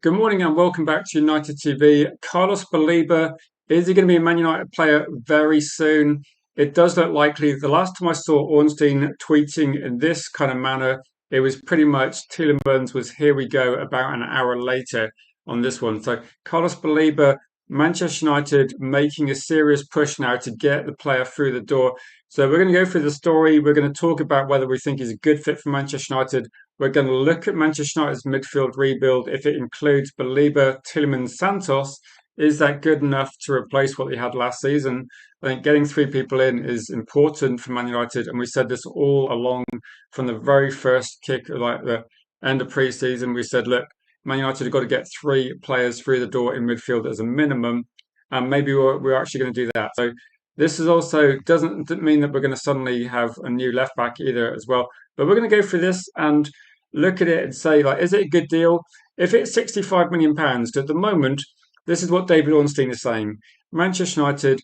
Good morning and welcome back to United TV. Carlos Baleba, is he going to be a Man United player very soon? It does look likely. The last time I saw Ornstein tweeting in this kind of manner, it was pretty much Tielemans was here we go about an hour later on this one. So Carlos Baleba, Manchester United making a serious push now to get the player through the door. So we're going to go through the story. We're going to talk about whether we think he's a good fit for Manchester United. We're going to look at Manchester United's midfield rebuild. If it includes Baleba, Tielemans, Santos, is that good enough to replace what they had last season? I think getting three people in is important for Man United, and we said this all along from the very first kick, like the end of pre-season. We said, look, Man United have got to get three players through the door in midfield as a minimum, and maybe we're actually going to do that. So this is also doesn't mean that we're going to suddenly have a new left back either as well. But we're going to go through this and look at it and say, like, is it a good deal? If it's £65 million, at the moment, this is what David Ornstein is saying. Manchester United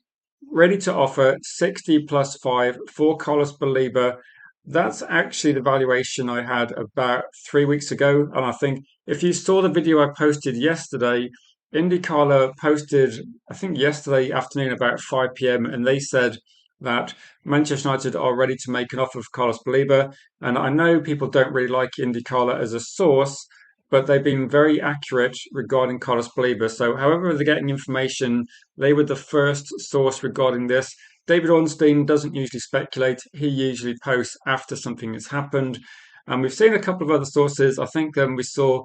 ready to offer 60 plus 5 for Carlos Baleba. That's actually the valuation I had about 3 weeks ago. And I think if you saw the video I posted yesterday, IndyCarler posted, I think yesterday afternoon about 5 p.m. and they said that Manchester United are ready to make an offer for Carlos Baleba. And I know people don't really like IndyCarler as a source, but they've been very accurate regarding Carlos Baleba. So, however they're getting information, they were the first source regarding this. David Ornstein doesn't usually speculate. He usually posts after something has happened. And we've seen a couple of other sources. I think we saw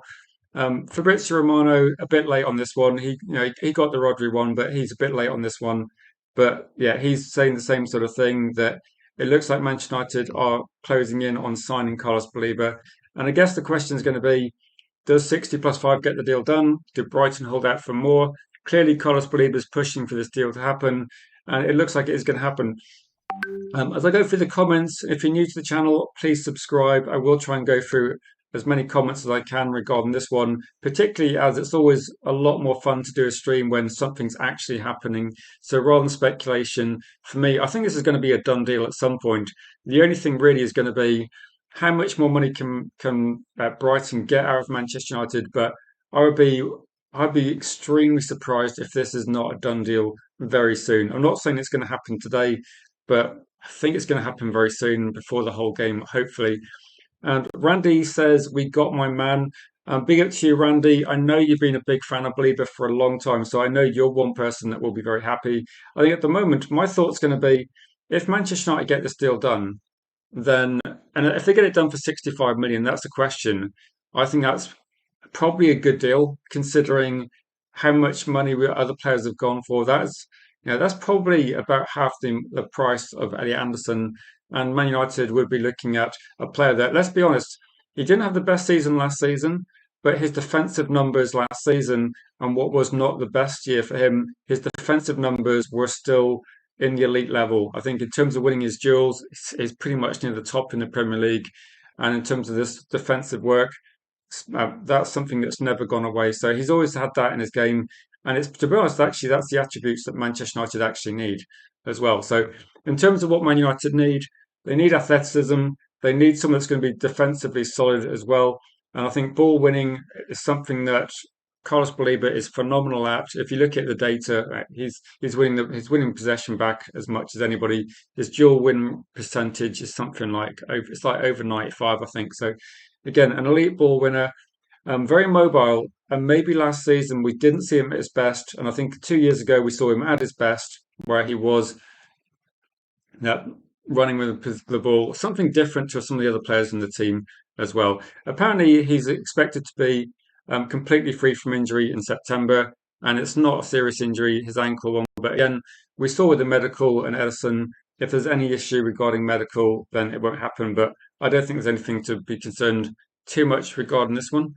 Fabrizio Romano a bit late on this one. He got the Rodri one, but he's a bit late on this one. But yeah, he's saying the same sort of thing that it looks like Manchester United are closing in on signing Carlos Baleba. And I guess the question is going to be, does 60 plus 5 get the deal done? Do Brighton hold out for more? Clearly, Carlos Baleba is pushing for this deal to happen, and it looks like it is going to happen. As I go through the comments, if you're new to the channel, please subscribe. I will try and go through as many comments as I can regarding this one, particularly as it's always a lot more fun to do a stream when something's actually happening. So rather than speculation, for me, I think this is going to be a done deal at some point. The only thing really is going to be how much more money can Brighton get out of Manchester United. But I would be I'd be extremely surprised if this is not a done deal very soon. I'm not saying it's going to happen today, but I think it's going to happen very soon before the whole game, hopefully. And Randy says, we got my man. Big up to you, Randy. I know you've been a big fan of Belieber for a long time, so I know you're one person that will be very happy. I think at the moment, my thought's going to be if Manchester United get this deal done, then, and if they get it done for 65 million, that's the question. I think that's probably a good deal considering how much money other players have gone for. That's probably about half the price of Elliot Anderson, and Man United would be looking at a player that, let's be honest, he didn't have the best season last season, but his defensive numbers last season and what was not the best year for him, his defensive numbers were still in the elite level. I think in terms of winning his duels, he's pretty much near the top in the Premier League. And in terms of this defensive work, that's something that's never gone away. So he's always had that in his game, and it's to be honest, actually, that's the attributes that Manchester United actually need as well. So in terms of what Man United need, they need athleticism. They need someone that's going to be defensively solid as well. And I think ball winning is something that Carlos Baleba is phenomenal at. If you look at the data, he's winning possession back as much as anybody. His dual win percentage is something like over 95, I think. So again, an elite ball winner, very mobile. And maybe last season we didn't see him at his best. And I think 2 years ago we saw him at his best, where he was that running with the ball, something different to some of the other players in the team as well. Apparently, he's expected to be completely free from injury in September, and it's not a serious injury, his ankle one. But again, we saw with the medical and Edison, if there's any issue regarding medical, then it won't happen. But I don't think there's anything to be concerned too much regarding this one.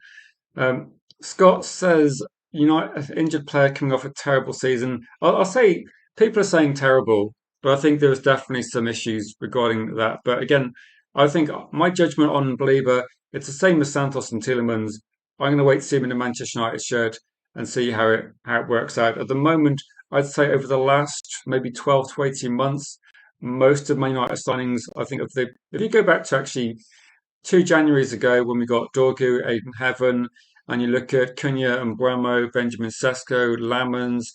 Scott says, United injured player coming off a terrible season. I'll say people are saying terrible, but I think there was definitely some issues regarding that. But again, I think my judgment on Belieber, it's the same as Santos and Tielemans. I'm going to wait to see him in a Manchester United shirt and see how it works out. At the moment, I'd say over the last maybe 12 to 18 months, most of my United signings, I think if you go back to actually 2 Januaries ago when we got Dorgu, Aiden Heaven, and you look at Cunha and Buemo, Benjamin Sesko, Lamans,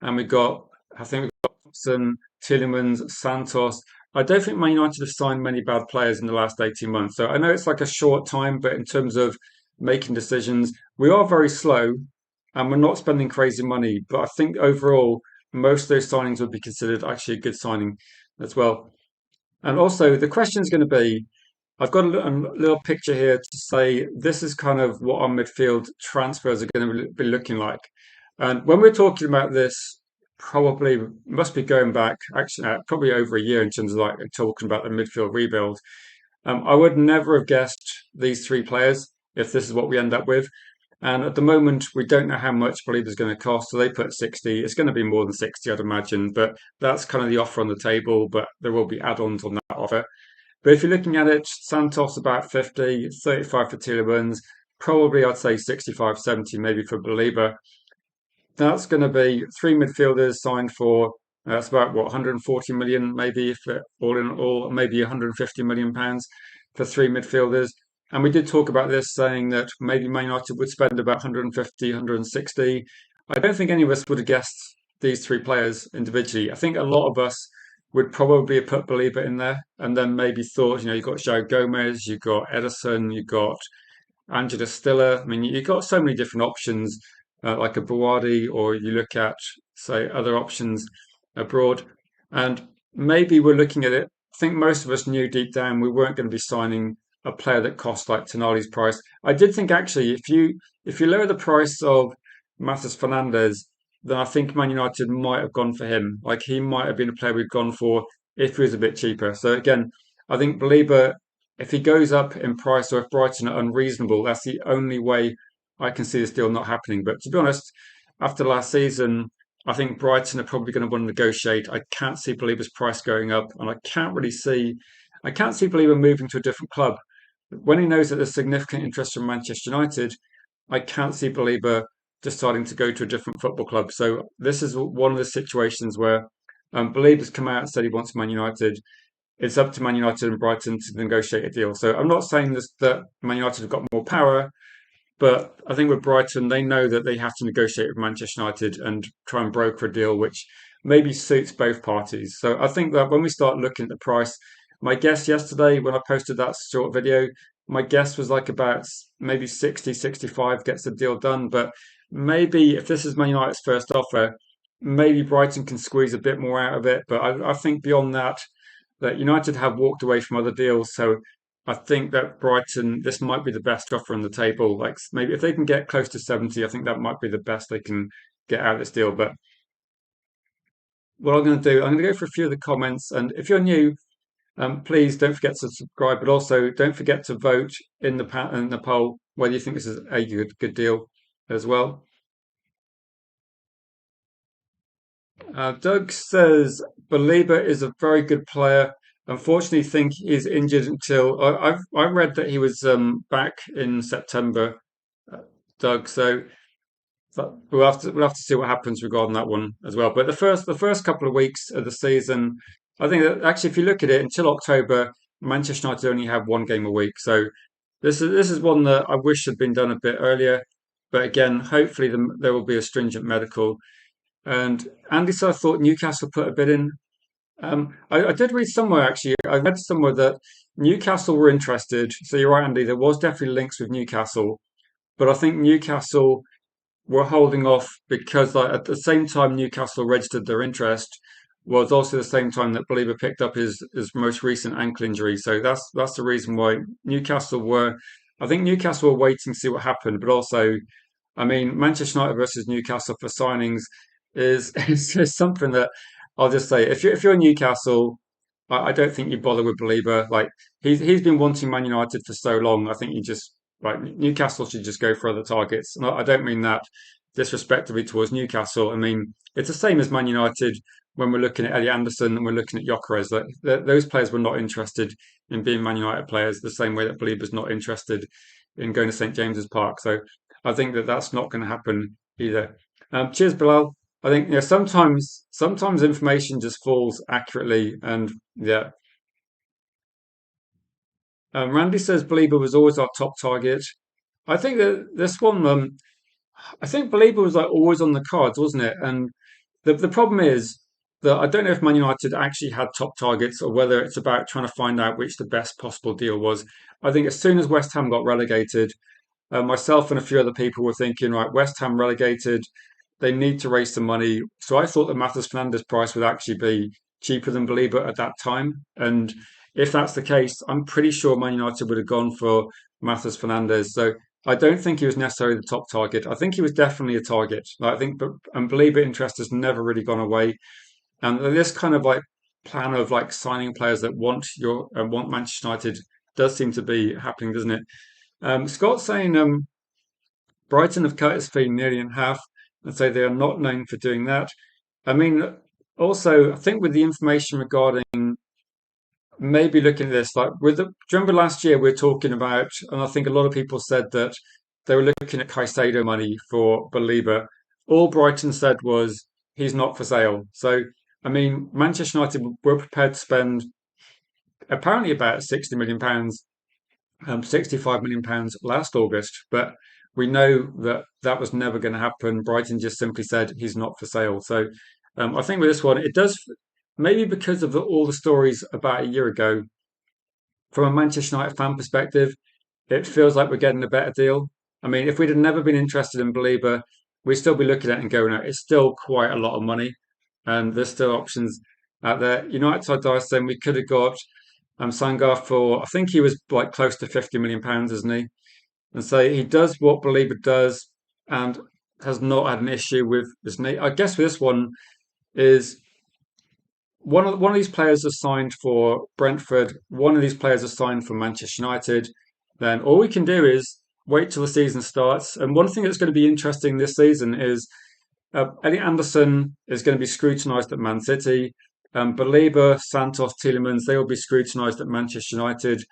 and we got, I think we've got Thompson, Tielemans, Santos. I don't think Man United have signed many bad players in the last 18 months. So I know it's like a short time, but in terms of making decisions, we are very slow and we're not spending crazy money. But I think overall, most of those signings would be considered actually a good signing as well. And also, the question is going to be, I've got a little picture here to say this is kind of what our midfield transfers are going to be looking like. And when we're talking about this, probably must be going back actually probably over a year in terms of like talking about the midfield rebuild. I would never have guessed these three players if this is what we end up with. And at the moment, we don't know how much Believe is going to cost. So they put 60. It's going to be more than 60, I'd imagine. But that's kind of the offer on the table. But there will be add-ons on that offer. But if you're looking at it, Santos about 50, 35 for Tielemans, probably I'd say 65, 70 maybe for Belieber. That's going to be three midfielders signed for, that's about what, 140 million maybe, if it, all in all, maybe 150 million pounds for three midfielders. And we did talk about this, saying that maybe Man United would spend about 150, 160. I don't think any of us would have guessed these three players individually. I think a lot of us would probably have put Belieber in there and then maybe thought, you've got Joe Gomez, you've got Edison, you've got Angela Stiller. I mean, you've got so many different options, like a Buwadi, or you look at, say, other options abroad. And maybe we're looking at it. I think most of us knew deep down we weren't going to be signing a player that cost like Tonali's price. I did think actually, if you lower the price of Matheus Fernandes, then I think Man United might have gone for him. Like he might have been a player we'd gone for if he was a bit cheaper. So again, I think Belieber, if he goes up in price or if Brighton are unreasonable, that's the only way I can see this deal not happening. But to be honest, after last season, I think Brighton are probably going to want to negotiate. I can't see Belieber's price going up, and I can't see Belieber moving to a different club. When he knows that there's significant interest from Manchester United, I can't see Belieber deciding to go to a different football club. So this is one of the situations where Belieber's come out and said he wants Man United. It's up to Man United and Brighton to negotiate a deal. So I'm not saying this, that Man United have got more power, but I think with Brighton, they know that they have to negotiate with Manchester United and try and broker a deal which maybe suits both parties. So I think that when we start looking at the price, my guess yesterday when I posted that short video, my guess was like about maybe 60, 65 gets the deal done. But maybe if this is Man United's first offer, maybe Brighton can squeeze a bit more out of it. But I think beyond that United have walked away from other deals. So I think that Brighton, this might be the best offer on the table. Like maybe if they can get close to 70, I think that might be the best they can get out of this deal. But what I'm going to do, I'm going to go for a few of the comments. And if you're new, please don't forget to subscribe, but also don't forget to vote in the poll whether you think this is a good deal as well. Doug says Belieber is a very good player. Unfortunately, think he's injured until I read that he was back in September, Doug. So we'll have to see what happens regarding that one as well. But the first couple of weeks of the season, I think that actually if you look at it until October, Manchester United only have one game a week. So this is one that I wish had been done a bit earlier. But again, hopefully there will be a stringent medical. And Andy said I thought Newcastle put a bid in. I did read somewhere actually. I read somewhere that Newcastle were interested. So you're right, Andy. There was definitely links with Newcastle, but I think Newcastle were holding off because, like, at the same time Newcastle registered their interest, was also the same time that Belieber picked up his most recent ankle injury. So that's the reason why Newcastle were. I think Newcastle were waiting to see what happened, but also I mean, Manchester United versus Newcastle for signings is something that I'll just say. If you're Newcastle, I don't think you bother with Belieber. Like he's been wanting Man United for so long. I think you just like Newcastle should just go for other targets. And I don't mean that disrespectfully towards Newcastle. I mean it's the same as Man United when we're looking at Elliot Anderson and we're looking at Gyökeres. Like those players were not interested in being Man United players the same way that Belieber's not interested in going to St James's Park. So I think that that's not going to happen either. Cheers, Bilal. I think sometimes information just falls accurately, and yeah. Randy says Belieber was always our top target. I think that this one, I think Belieber was like always on the cards, wasn't it? And the problem is that I don't know if Man United actually had top targets or whether it's about trying to find out which the best possible deal was. I think as soon as West Ham got relegated, myself and a few other people were thinking, right, West Ham relegated, they need to raise some money. So I thought that Matheus Fernandes price would actually be cheaper than Belieber at that time. And if that's the case, I'm pretty sure Man United would have gone for Matheus Fernandes. So I don't think he was necessarily the top target. I think he was definitely a target. Like, I think, but and Belieber interest has never really gone away. And this kind of like plan of like signing players that want Manchester United does seem to be happening, doesn't it? Scott's saying Brighton have cut his fee nearly in half and say they are not known for doing that. I mean, also, I think with the information regarding maybe looking at this, like with the, do you remember last year we were talking about, and I think a lot of people said that they were looking at Caicedo money for Belieber. All Brighton said was he's not for sale. So, I mean, Manchester United were prepared to spend apparently about £60 million, £65 million last August, but we know that that was never going to happen. Brighton just simply said he's not for sale. So I think with this one, it does maybe because of all the stories about a year ago. From a Manchester United fan perspective, it feels like we're getting a better deal. I mean, if we'd have never been interested in Belieber, we'd still be looking at it and going, it's still quite a lot of money, and there's still options out there. United side are saying we could have got Sangar for, I think he was like close to £50 million, isn't he? And so he does what Belieber does and has not had an issue with this knee. I guess with this one is one of these players is signed for Brentford, one of these players is signed for Manchester United. Then all we can do is wait till the season starts. And one thing that's going to be interesting this season is Elliot Anderson is going to be scrutinised at Man City. Baleba, Santos, Tielemans, they will be scrutinised at Manchester United.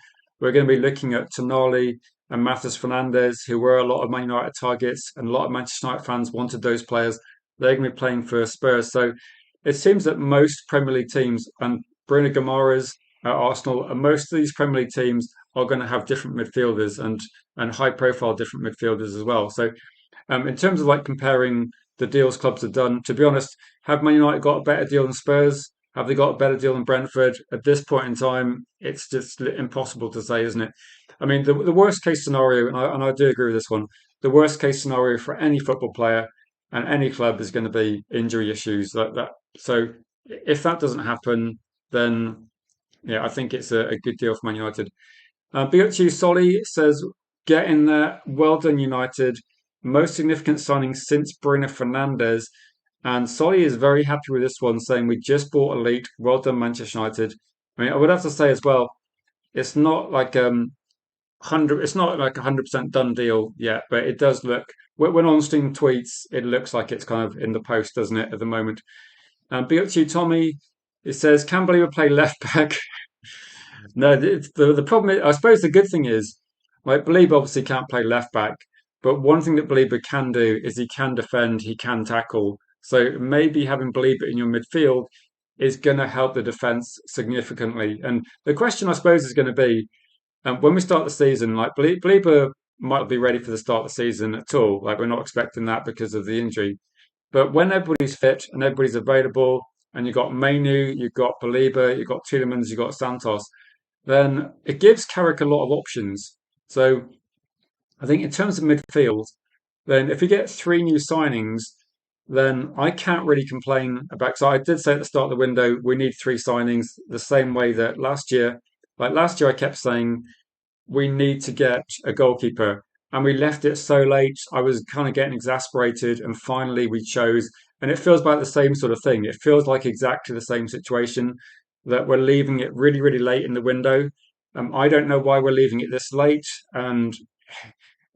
We're going to be looking at Tonali and Matheus Fernandes, who were a lot of Man United targets, and a lot of Manchester United fans wanted those players. They're going to be playing for Spurs. So it seems that most Premier League teams, and Bruno Guimaraes at Arsenal, and most of these Premier League teams are going to have different midfielders and high profile different midfielders as well. So in terms of like comparing the deals clubs have done, to be honest, have Man United got a better deal than Spurs? Have they got a better deal than Brentford? At this point in time, it's just impossible to say, isn't it? I mean, the worst case scenario, and I do agree with this one, the worst case scenario for any football player and any club is going to be injury issues like that. So if that doesn't happen, then yeah, I think it's a good deal for Man United. Big up to you, Solly says, get in there. Well done, United. Most significant signing since Bruno Fernandes. And Solly is very happy with this one, saying we just bought Elite. Well done, Manchester United. I mean, I would have to say as well, it's not like 100. It's not like 100% done deal yet, but it does look. When Onstein tweets, it looks like it's kind of in the post, doesn't it, at the moment? Big up to you, Tommy. It says, can believe we play left back. No, the problem is, I suppose the good thing is, like, Belieber obviously can't play left back, but one thing that Belieber can do is he can defend, he can tackle. So maybe having Belieber in your midfield is going to help the defence significantly. And the question, I suppose, is going to be when we start the season, like, Belieber might not be ready for the start of the season at all. Like, we're not expecting that because of the injury. But when everybody's fit and everybody's available, and you've got Mainu, you've got Belieber, you've got Tielemans, you've got Santos, then it gives Carrick a lot of options. So I think in terms of midfield, then if we get three new signings, then I can't really complain about. So I did say at the start of the window, we need three signings the same way that last year, like last year, I kept saying we need to get a goalkeeper. And we left it so late. I was kind of getting exasperated. And finally, we chose. And it feels like the same sort of thing. It feels like exactly the same situation that we're leaving it really, really late in the window. I don't know why we're leaving it this late. And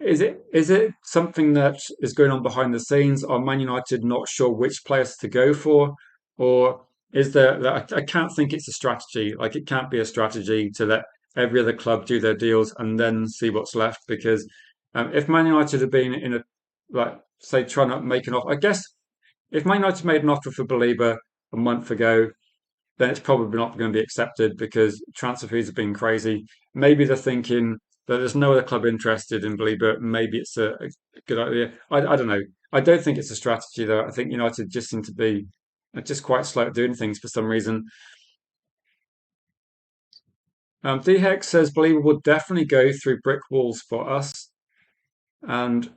is it something that is going on behind the scenes? Are Man United not sure which players to go for? Or is there, I can't think it's a strategy. Like it can't be a strategy to let every other club do their deals and then see what's left. Because if Man United had been in a, like, say, trying to make an offer, I guess if Man United made an offer for Belieber a month ago, then it's probably not going to be accepted because transfer fees have been crazy. Maybe they're thinking that there's no other club interested in Belieber. Maybe it's a good idea. I don't know. I don't think it's a strategy though. I think United just seem to be just quite slow at doing things for some reason. D Hex says Belieber will definitely go through brick walls for us, and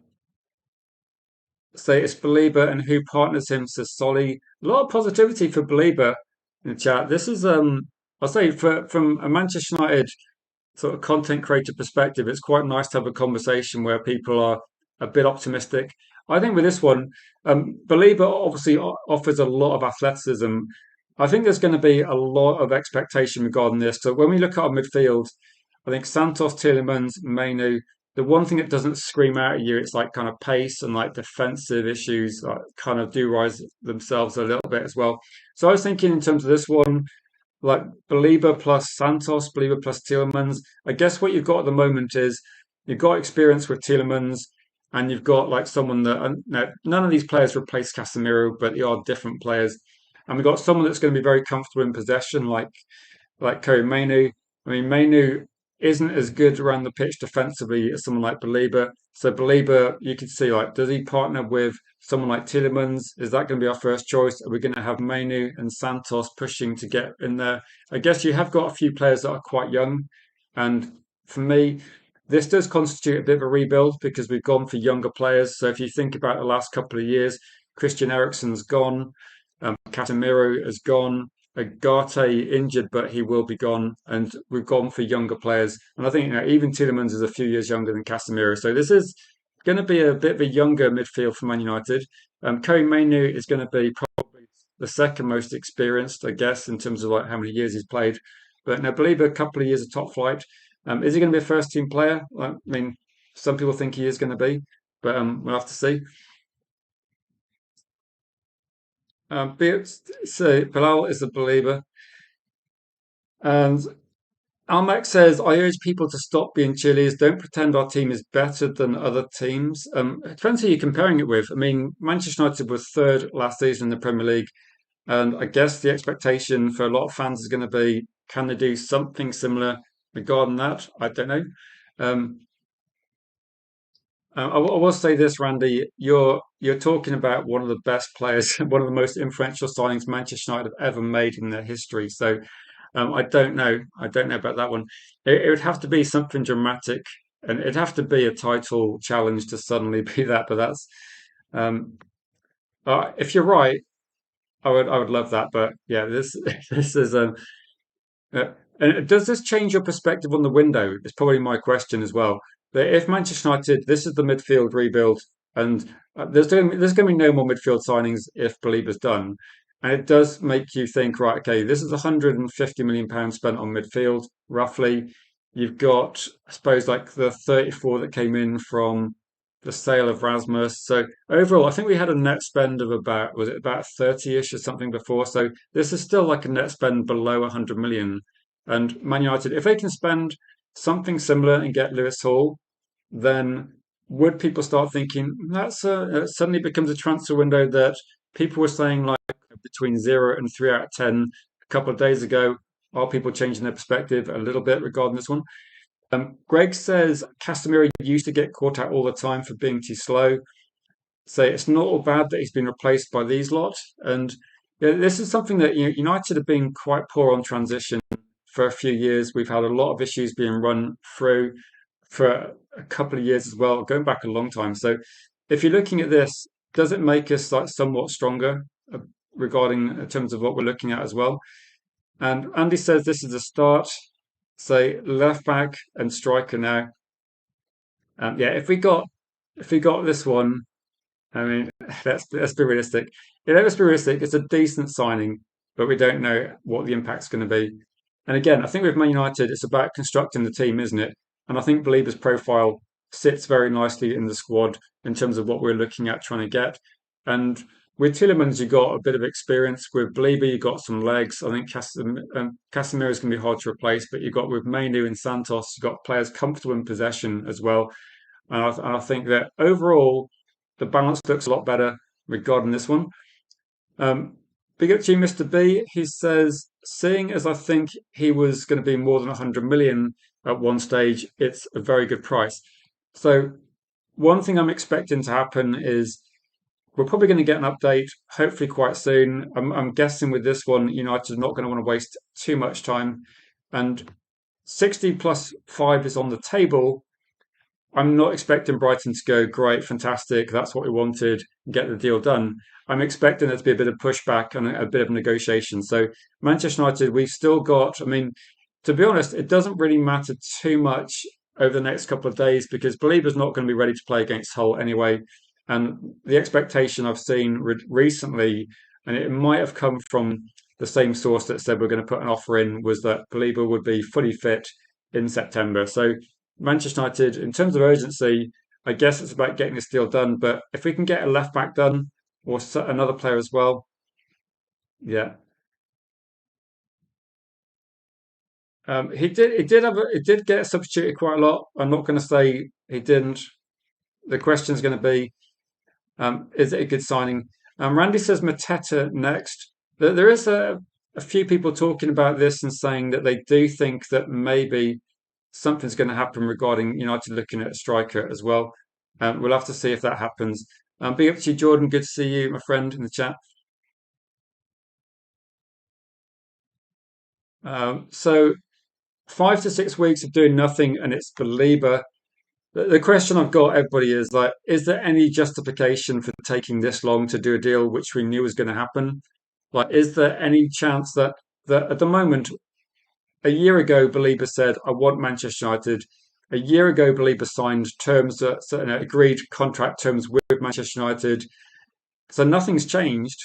say it's Belieber and who partners him. Says Solly. A lot of positivity for Belieber in the chat. This is I'll say from a Manchester United sort of content creator perspective, it's quite nice to have a conversation where people are a bit optimistic. I think with this one, Belieber obviously offers a lot of athleticism. I think there's going to be a lot of expectation regarding this. So when we look at our midfield, I think Santos, Tielemans, Mainu, the one thing that doesn't scream out at you, it's like kind of pace and like defensive issues kind of do rise themselves a little bit as well. So I was thinking in terms of this one, like Belieber plus Santos, Belieber plus Tielemans. I guess what you've got at the moment is you've got experience with Tielemans, and you've got like someone that now, none of these players replace Casemiro, but they are different players. And we've got someone that's going to be very comfortable in possession, like Kobe Mainu. I mean, Mainu isn't as good around the pitch defensively as someone like Belieber. So Belieber, you could see like, does he partner with someone like Tielemans? Is that going to be our first choice? Are we going to have Mainu and Santos pushing to get in there? I guess you have got a few players that are quite young, and for me, this does constitute a bit of a rebuild because we've gone for younger players. So if you think about the last couple of years, Christian Eriksen's gone, Casemiro has gone. Garte injured, but he will be gone, and we've gone for younger players. And I think even Tielemans is a few years younger than Casemiro, so this is going to be a bit of a younger midfield for Man United. Kobe Mainu is going to be probably the second most experienced, I guess, in terms of like how many years he's played. But I believe a couple of years of top flight. Is he going to be a first team player? I mean, some people think he is going to be, but we'll have to see. So Bilal is a Belieber, and Almac says, I urge people to stop being chillies. Don't pretend our team is better than other teams. It depends who you're comparing it with. I mean, Manchester United was third last season in the Premier League. And I guess the expectation for a lot of fans is going to be, can they do something similar regarding that? I don't know. Um, I will say this, Randy. You're talking about one of the best players, one of the most influential signings Manchester United have ever made in their history. So I don't know. I don't know about that one. It would have to be something dramatic, and it'd have to be a title challenge to suddenly be that. But that's um, if you're right, I would love that. But yeah, this this is and does this change your perspective on the window? It's probably my question as well. But if Manchester United, this is the midfield rebuild, and there's going to be no more midfield signings if Belieber's done, and it does make you think, right? Okay, this is 150 million pounds spent on midfield, roughly. You've got, I suppose, like the 34 that came in from the sale of Rasmus. So overall, I think we had a net spend of about, was it about 30-ish or something before? So this is still like a net spend below 100 million. And Man United, if they can spend something similar and get Lewis Hall, then would people start thinking it suddenly becomes a transfer window that people were saying like between 0 and 3 out of 10 a couple of days ago? Are people changing their perspective a little bit regarding this one? Greg says Casemiro used to get caught out all the time for being too slow. So it's not all bad that he's been replaced by these lot. And yeah, this is something that United have been quite poor on transition for a few years. We've had a lot of issues being run through for a couple of years as well, going back a long time. So if you're looking at this, does it make us like somewhat stronger regarding in terms of what we're looking at as well? And Andy says this is a start. Say left back and striker now. Yeah, if we got this one, I mean, let's be realistic. Yeah, let's be realistic. It's a decent signing, but we don't know what the impact's going to be. And again, I think with Man United, it's about constructing the team, isn't it? And I think Belieber's profile sits very nicely in the squad in terms of what we're looking at trying to get. And with Tielemans, you got a bit of experience. With Belieber, you got some legs. I think Casemiro is going to be hard to replace, but you've got with Mainu and Santos, you've got players comfortable in possession as well. And I think that overall, the balance looks a lot better regarding this one. Big up to you, Mr. B. He says, seeing as I think he was going to be more than 100 million, at one stage, it's a very good price. So one thing I'm expecting to happen is we're probably going to get an update, hopefully quite soon. I'm guessing with this one, United are not going to want to waste too much time. And 60 plus 5 is on the table. I'm not expecting Brighton to go, great, fantastic, that's what we wanted, get the deal done. I'm expecting there to be a bit of pushback and a bit of negotiation. So, Manchester United, we've still got, I mean, to be honest, it doesn't really matter too much over the next couple of days because Belieber's not going to be ready to play against Hull anyway. And the expectation I've seen recently, and it might have come from the same source that said we're going to put an offer in, was that Belieber would be fully fit in September. So Manchester United, in terms of urgency, I guess it's about getting this deal done. But if we can get a left back done or another player as well, yeah. He did get substituted quite a lot. I'm not going to say he didn't. The question's going to be, is it a good signing? Randy says Mateta next. There is a few people talking about this and saying that they do think that maybe something's going to happen regarding United looking at a striker as well. We'll have to see if that happens. Big up to you, Jordan. Good to see you, my friend, in the chat. So 5 to 6 weeks of doing nothing, and it's Belieber. The question I've got, everybody, is like, is there any justification for taking this long to do a deal which we knew was going to happen? Like, is there any chance that at the moment, a year ago, Belieber said, "I want Manchester United." A year ago, Belieber signed terms that agreed contract terms with Manchester United. So nothing's changed.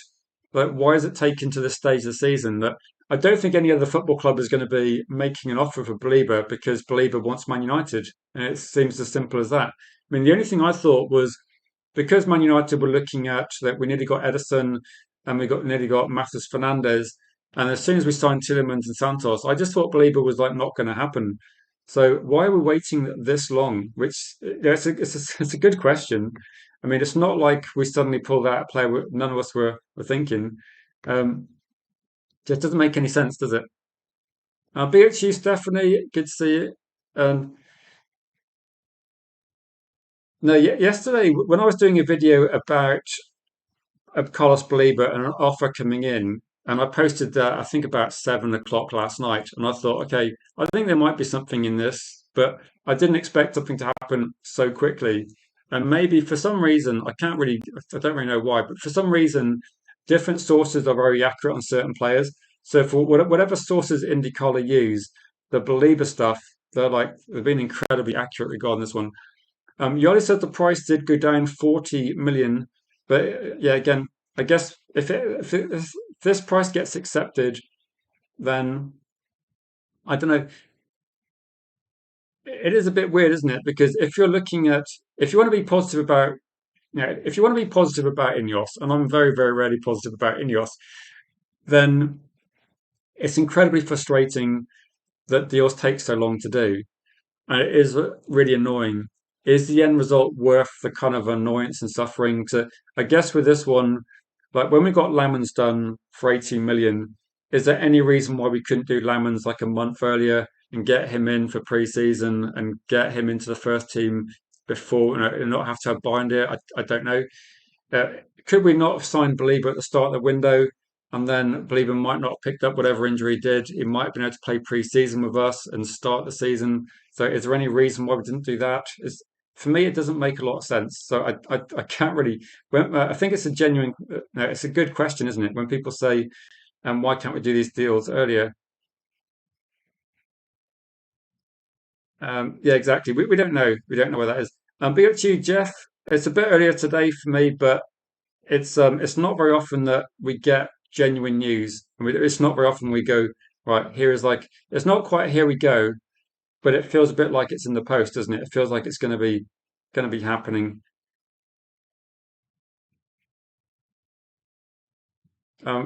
But why is it taken to this stage of the season that I don't think any other football club is going to be making an offer for Belieber because Belieber wants Man United, and it seems as simple as that. I mean, the only thing I thought was because Man United were looking at that we nearly got Edison and we got nearly got Matheus Fernandes, and as soon as we signed Tillemans and Santos, I just thought Belieber was like not going to happen. So why are we waiting this long? Which it's a good question. I mean, it's not like we suddenly pulled out a player none of us were thinking. Um, just doesn't make any sense, does it? Be it you, Stephanie. Good to see you. Um, no, yesterday when I was doing a video about of Carlos Belieber and an offer coming in. And I posted that, I think, about 7 o'clock last night. And I thought, okay, I think there might be something in this, but I didn't expect something to happen so quickly. And maybe for some reason, I don't really know why, but for some reason, different sources are very accurate on certain players. So for whatever sources IndyCar use, the Belieber stuff, they've been incredibly accurate regarding this one. Yoli said the price did go down 40 million, but yeah, again, I guess if this price gets accepted, then I don't know. It is a bit weird, isn't it? Because if you want to be positive about, if you want to be positive about Ineos, and I'm very, very rarely positive about Ineos, then it's incredibly frustrating that deals take so long to do. And it is really annoying. Is the end result worth the kind of annoyance and suffering? To I guess with this one, like when we got Lamans done for 18 million, is there any reason why we couldn't do Lamans like a month earlier and get him in for pre-season and get him into the first team before and not have to have Binder? I don't know. Uh, could we not have signed Belieber at the start of the window and then Belieber might not have picked up whatever injury he did? He might have been able to play pre-season with us and start the season. So is there any reason why we didn't do that? For me, it doesn't make a lot of sense. So I can't really. I think it's a genuine. No, it's a good question, isn't it? When people say, why can't we do these deals earlier?" Yeah, exactly. We don't know. We don't know where that is. Big up to you, Jeff. It's a bit earlier today for me, but it's not very often that we get genuine news. It's not very often we go, right, here is like it's not quite here we go, but it feels a bit like it's in the post, doesn't it? It feels like it's going to be happening.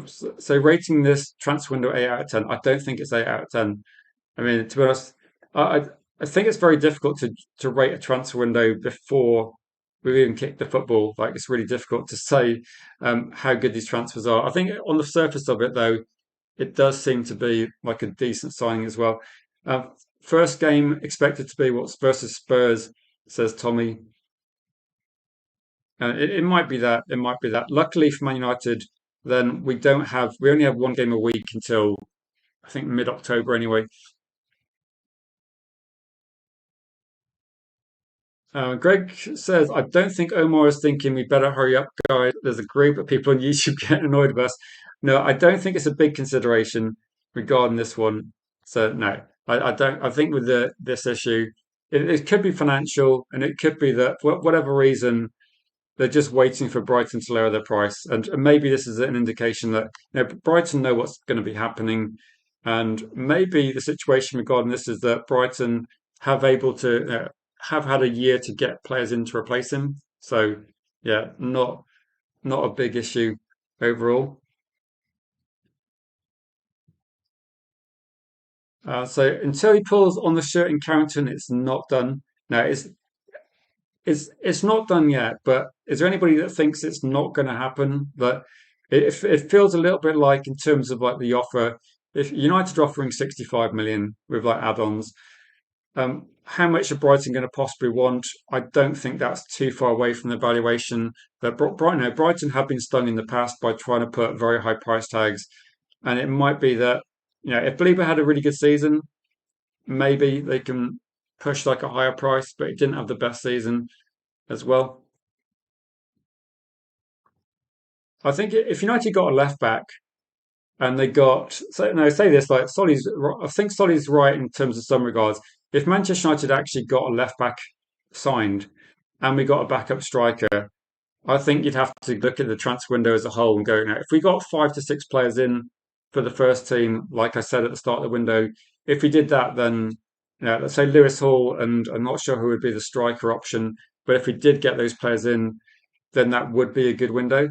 So rating this transfer window 8 out of 10, I don't think it's 8 out of 10. I mean, to be honest, I I I think it's very difficult to rate a transfer window before we've even kicked the football. Like it's really difficult to say how good these transfers are. I think on the surface of it, though, it does seem to be like a decent signing as well. Um, First game expected to be what's versus Spurs, says Tommy. It might be that. It might be that. Luckily for Man United, then we only have one game a week until I think mid-October anyway. Greg says, I don't think Omar is thinking we better hurry up, guys. There's a group of people on YouTube getting annoyed with us. No, I don't think it's a big consideration regarding this one. So no, I don't. I think with this issue, it could be financial, and it could be that for whatever reason they're just waiting for Brighton to lower their price, and maybe this is an indication that Brighton know what's going to be happening, and maybe the situation regarding this is that Brighton have had a year to get players in to replace him. So yeah, not a big issue overall. So until he pulls on the shirt in Carrington, it's not done. No, it's not done yet, but is there anybody that thinks it's not going to happen? That it feels a little bit like in terms of like the offer. If United are offering 65 million with like add-ons, how much are Brighton going to possibly want? I don't think that's too far away from the valuation that Brighton have been stung in the past by trying to put very high price tags, and it might be that if Belieber had a really good season, maybe they can push like a higher price, but he didn't have the best season as well. I think if United got a left back and they got so no say this like Solly's I think Solly's right in terms of some regards. If Manchester United actually got a left back signed and we got a backup striker, I think you'd have to look at the transfer window as a whole and go, now, if we got 5 to 6 players in for the first team, like I said at the start of the window, if we did that, then let's say Lewis Hall, and I'm not sure who would be the striker option, but if we did get those players in, then that would be a good window.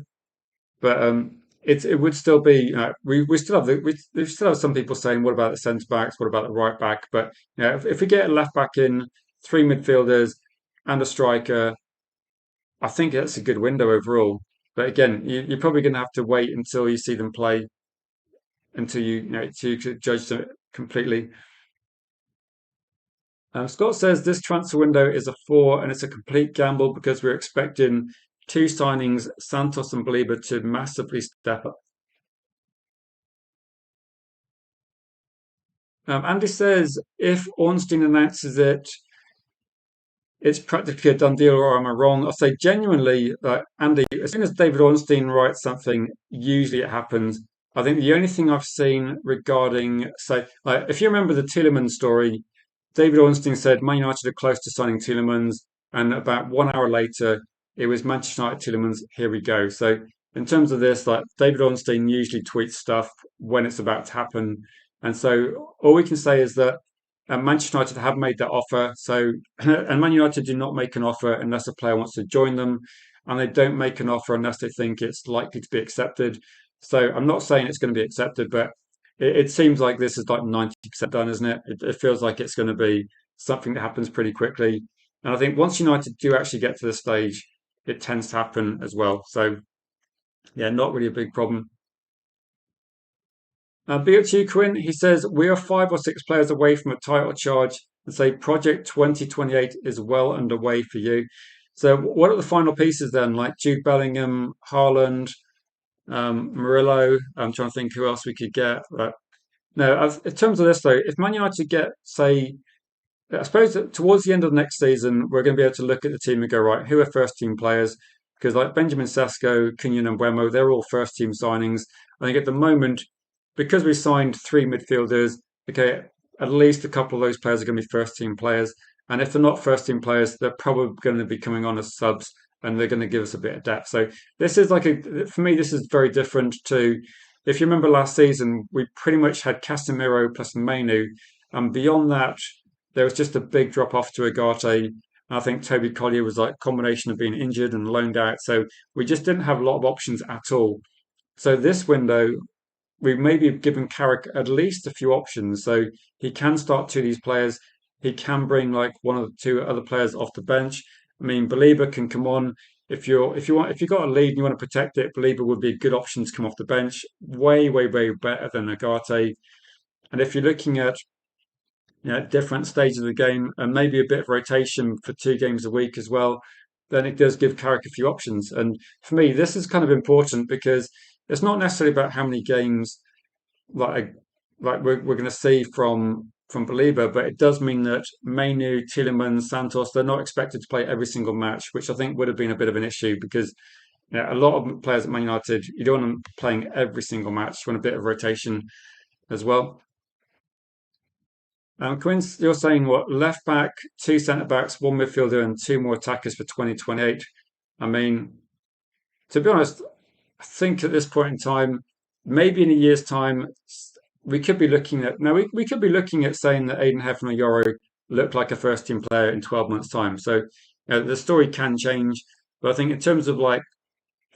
But it would still be we still have we still have some people saying what about the centre backs, what about the right back? But if we get a left back in, three midfielders and a striker, I think that's a good window overall. But again, you're probably going to have to wait until you see them play until to judge them completely. Scott says this transfer window is a four and it's a complete gamble because we're expecting two signings, Santos and Belieber, to massively step up. Andy says if Ornstein announces it, it's practically a done deal, or am I wrong? I'll say genuinely, Andy, as soon as David Ornstein writes something, usually it happens. I think the only thing I've seen regarding, say, like if you remember the Tielemans story, David Ornstein said Man United are close to signing Tielemans, and about 1 hour later, it was Manchester United Tielemans. Here we go. So in terms of this, like David Ornstein usually tweets stuff when it's about to happen, and so all we can say is that Manchester United have made that offer. So, and Man United do not make an offer unless a player wants to join them, and they don't make an offer unless they think it's likely to be accepted. So, I'm not saying it's going to be accepted, but it seems like this is like 90% done, isn't it? It feels like it's going to be something that happens pretty quickly. And I think once United do actually get to this stage, it tends to happen as well. So, yeah, not really a big problem. Big up to you, Quinn. He says, we are 5 or 6 players away from a title charge and say Project 2028 is well underway for you. So, what are the final pieces then? Like Jude Bellingham, Haaland, Murillo. I'm trying to think who else we could get. But no, in terms of this, though, if Man United get, say, I suppose that towards the end of next season, we're going to be able to look at the team and go, right, who are first team players? Because like Benjamin Sesko, Cunha and Buemo, they're all first team signings. I think at the moment, because we signed three midfielders, okay, at least a couple of those players are going to be first team players. And if they're not first team players, they're probably going to be coming on as subs and they're going to give us a bit of depth. So this is for me, this is very different to, if you remember last season, we pretty much had Casemiro plus Mainu. And beyond that, there was just a big drop off to Agate. I think Toby Collier was like a combination of being injured and loaned out. So we just didn't have a lot of options at all. So this window, we maybe given Carrick at least a few options. So he can start two of these players. He can bring like one or two other players off the bench. I mean, Belieber can come on. If you got a lead and you want to protect it, Belieber would be a good option to come off the bench. Way, way, way better than Agate. And if you're looking at different stages of the game and maybe a bit of rotation for 2 games a week as well, then it does give Carrick a few options. And for me, this is kind of important because it's not necessarily about how many games like we're going to see from Belieber, but it does mean that Mainu, Tielemans, Santos, they're not expected to play every single match, which I think would have been a bit of an issue because a lot of players at Man United, you don't want them playing every single match. You want a bit of rotation as well. Quince, you're saying what? Left back, two centre backs, one midfielder, and two more attackers for 2028. I mean, to be honest, I think at this point in time, maybe in a year's time, we could be looking at now. We could be looking at saying that Aiden Hefner or Yoro look like a first team player in 12 months' time. So the story can change, but I think in terms of like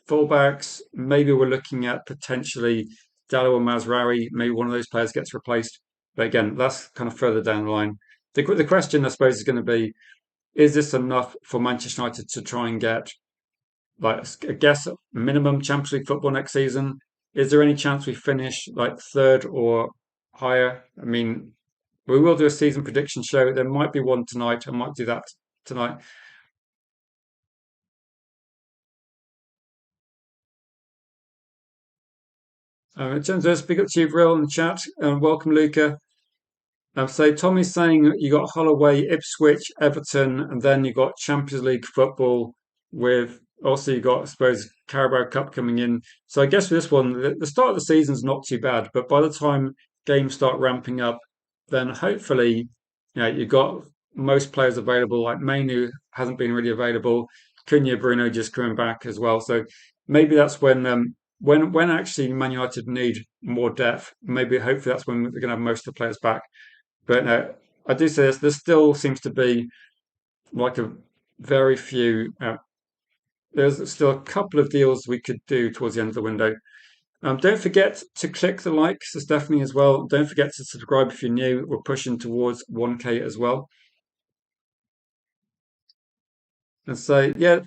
fullbacks, maybe we're looking at potentially Dallo or Mazraoui. Maybe one of those players gets replaced. But again, that's kind of further down the line. The question, I suppose, is going to be: is this enough for Manchester United to try and get, like, I guess, minimum Champions League football next season? Is there any chance we finish like third or higher? I mean, we will do a season prediction show. There might be one tonight. I might do that tonight. In terms of speak up to you, Real in the chat, and welcome, Luca. So Tommy's saying you got Holloway, Ipswich, Everton, and then you got Champions League football with also you got, I suppose, Carabao Cup coming in. So I guess for this one, the start of the season's not too bad, but by the time games start ramping up, then hopefully, you've got most players available. Like Mainu hasn't been really available. Cunha, Bruno just coming back as well. So maybe that's when actually Man United need more depth. Maybe hopefully that's when we're going to have most of the players back. But no, I do say this. There still seems to be like a very few. There's still a couple of deals we could do towards the end of the window. Don't forget to click the like, so Stephanie as well. Don't forget to subscribe if you're new. We're pushing towards 1K as well. And so, yeah,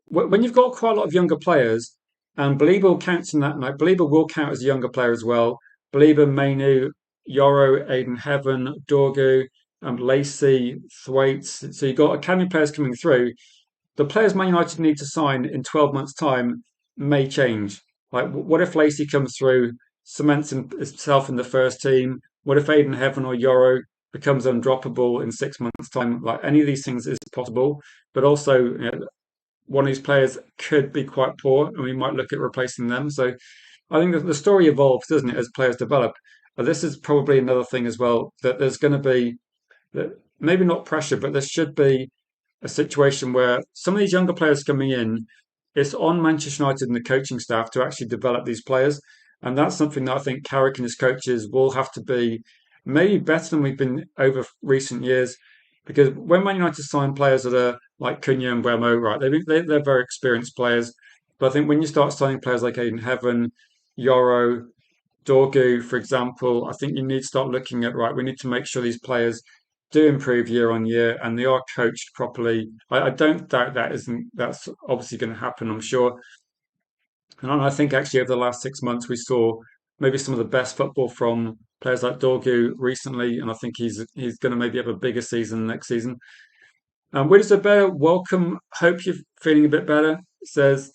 when you've got quite a lot of younger players, and Belieber counts in that night, Belieber will count as a younger player as well. Belieber, Mainu, Yoro, Aiden Heaven, Dorgu, Lacey, Thwaites. So you've got academy players coming through. The players Man United need to sign in 12 months' time may change. Like, what if Lacey comes through, cements himself in the first team? What if Aiden Heaven or Yoro becomes undroppable in 6 months' time? Like, any of these things is possible, but also one of these players could be quite poor, and we might look at replacing them. So I think that the story evolves, doesn't it, as players develop? But this is probably another thing as well that there's going to be that maybe not pressure, but there should be a situation where some of these younger players coming in, it's on Manchester United and the coaching staff to actually develop these players. And that's something that I think Carrick and his coaches will have to be maybe better than we've been over recent years. Because when Man United sign players that are like Cunha and Wemo, right, they're very experienced players. But I think when you start signing players like Aiden Heaven, Yoro, Dorgu, for example, I think you need to start looking at, right, we need to make sure these players do improve year on year and they are coached properly. I don't doubt that's obviously going to happen, I'm sure. And I think actually over the last 6 months we saw maybe some of the best football from players like Dorgu recently, and I think he's going to maybe have a bigger season next season. Winners are better. Welcome. Hope you're feeling a bit better. It says,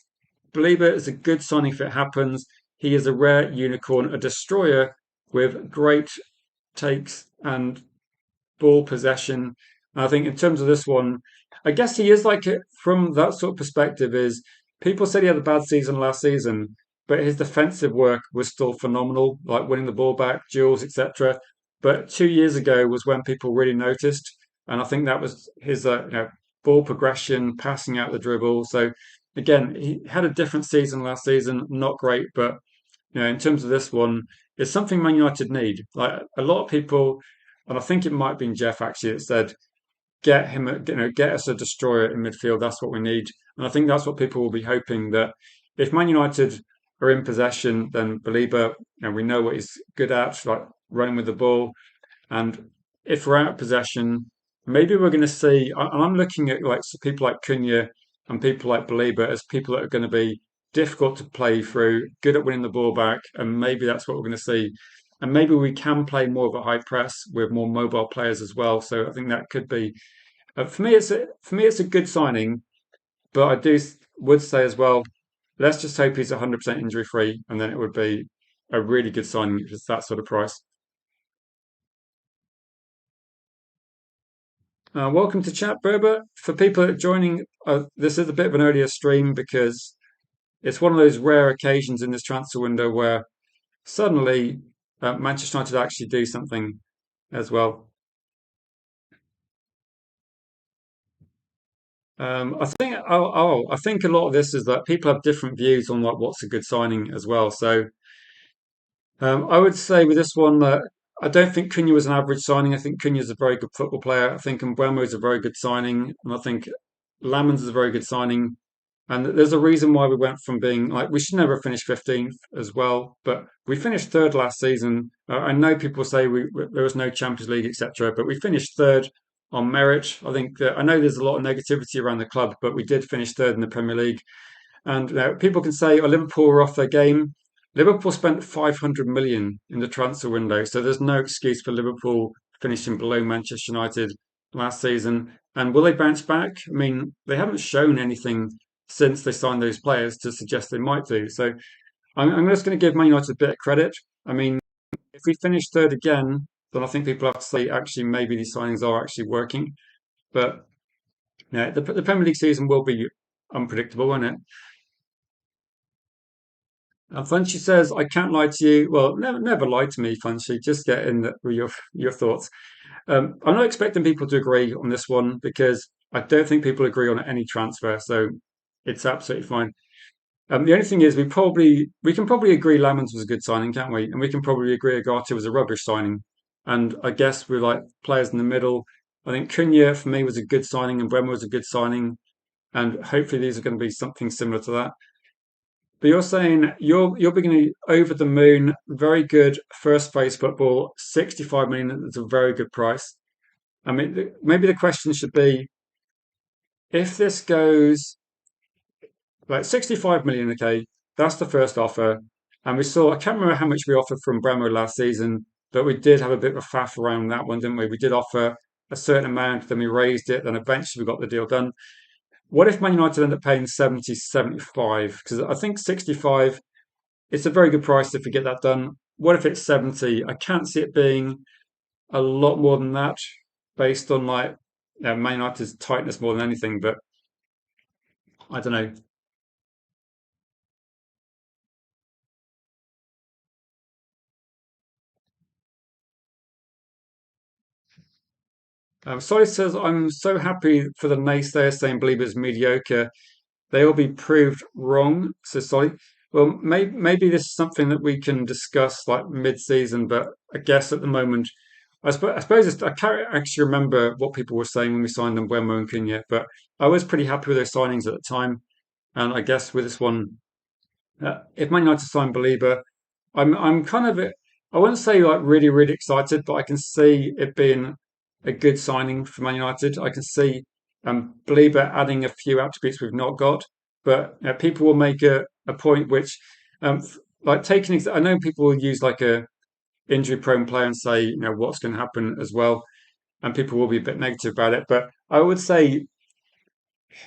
Belieber is a good signing if it happens. He is a rare unicorn, a destroyer with great takes and ball possession. And I think in terms of this one, I guess he is like it from that sort of perspective. Is people said he had a bad season last season, but his defensive work was still phenomenal, like winning the ball back, duels, etc. But 2 years ago was when people really noticed, and I think that was his ball progression, passing out the dribble. So again, he had a different season last season, not great, but in terms of this one, it's something Man United need. Like a lot of people, and I think it might have been Jeff actually that said, get him, get us a destroyer in midfield. That's what we need, and I think that's what people will be hoping that if Man United are in possession, then Belieber, we know what he's good at, like running with the ball, and if we're out of possession, maybe we're going to see. And I'm looking at like people like Cunha and people like Belieber as people that are going to be difficult to play through, good at winning the ball back, and maybe that's what we're going to see. and maybe we can play more of a high press with more mobile players as well. So I think that could be for me it's a good signing, but would say as well, let's just hope he's 100% injury free, and then it would be a really good signing if it's that sort of price. Welcome to chat, Berber. For people that are joining, this is a bit of an earlier stream because it's one of those rare occasions in this transfer window where suddenly Manchester United actually do something as well. I think a lot of this is that people have different views on what's a good signing as well. So I would say with this one that I don't think Cunha was an average signing. I think Cunha is a very good football player. I think Mbeumo is a very good signing, and I think Lamens is a very good signing. And there's a reason why we went from being like we should never finish 15th as well, but we finished third last season. I know people say there was no Champions League, etc., but we finished third on merit. I think that I know there's a lot of negativity around the club, but we did finish third in the Premier League. And people can say, "Oh, Liverpool were off their game." Liverpool spent 500 million in the transfer window, so there's no excuse for Liverpool finishing below Manchester United last season. And will they bounce back? I mean, they haven't shown anything since they signed those players to suggest they might do. So I'm just going to give Man United a bit of credit. I mean, if we finish third again, then I think people have to say actually maybe these signings are actually working. But yeah, the Premier League season will be unpredictable, won't it? And Funchy says, "I can't lie to you." Well, never lie to me, Funchy. Just get in with your thoughts. I'm not expecting people to agree on this one because I don't think people agree on any transfer, so it's absolutely fine. The only thing is, we can probably agree Lamens was a good signing, can't we? And we can probably agree Agati was a rubbish signing. And I guess we're like players in the middle. I think Cunha for me was a good signing, and Bremer was a good signing, and hopefully these are going to be something similar to that. But you're saying you're beginning over the moon, very good first phase football, 65 million is a very good price. I mean, maybe the question should be if this goes like 65 million, okay, that's the first offer. And we saw, I can't remember how much we offered from Bremo last season, but we did have a bit of a faff around that one, didn't we? We did offer a certain amount, then we raised it, then eventually we got the deal done. What if Man United end up paying 70, 75? Because I think 65, it's a very good price if we get that done. What if it's 70? I can't see it being a lot more than that based on like Man United's tightness more than anything, but I don't know. Solly says, "I'm so happy for the naysayers saying Belieber's mediocre. They will be proved wrong." So Solly, well, maybe this is something that we can discuss like mid-season, but I guess at the moment, I suppose I can't actually remember what people were saying when we signed them, Buemo and Cunha, but I was pretty happy with those signings at the time. And I guess with this one, if Man United sign Belieber, I'm kind of I wouldn't say like really excited, but I can see it being a good signing for Man United. I can see Belieber adding a few attributes we've not got, but people will make a point which like taking I know people will use like a injury prone player and say what's going to happen as well, and people will be a bit negative about it. But I would say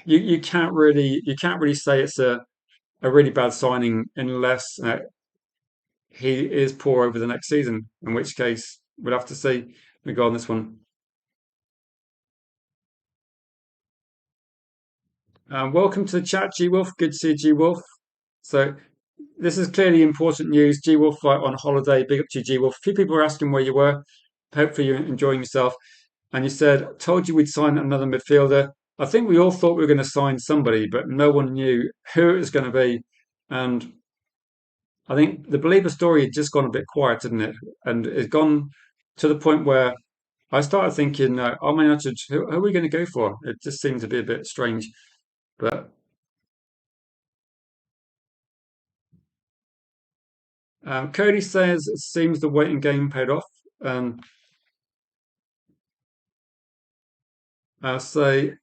you can't really say it's a really bad signing unless he is poor over the next season, in which case we'll have to see. We go on this one. Welcome to the chat, G Wolf. Good to see you, G Wolf. So this is clearly important news. G Wolf on holiday. Big up to you, G Wolf. A few people were asking where you were. Hopefully you're enjoying yourself. And you said, "Told you we'd sign another midfielder." I think we all thought we were going to sign somebody, but no one knew who it was going to be. And I think the Belieber story had just gone a bit quiet, didn't it? And it's gone to the point where I started thinking, oh Man United, who are we going to go for? It just seemed to be a bit strange. But Cody says it seems the waiting game paid off. Um, I'll say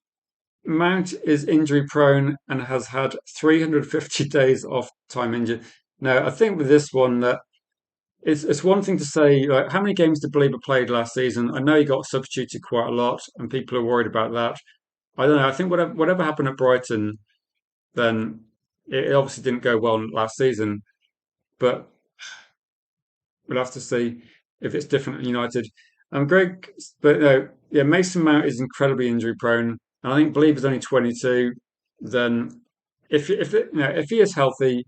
Mount is injury prone and has had 350 days off time injured. Now, I think with this one that it's one thing to say like how many games did Belieber played last season? I know he got substituted quite a lot, and people are worried about that. I don't know. I think whatever happened at Brighton, then it obviously didn't go well last season. But we'll have to see if it's different at United. Greg, but no, yeah, Mason Mount is incredibly injury prone, and I think Belieber's only 22. Then if he is healthy,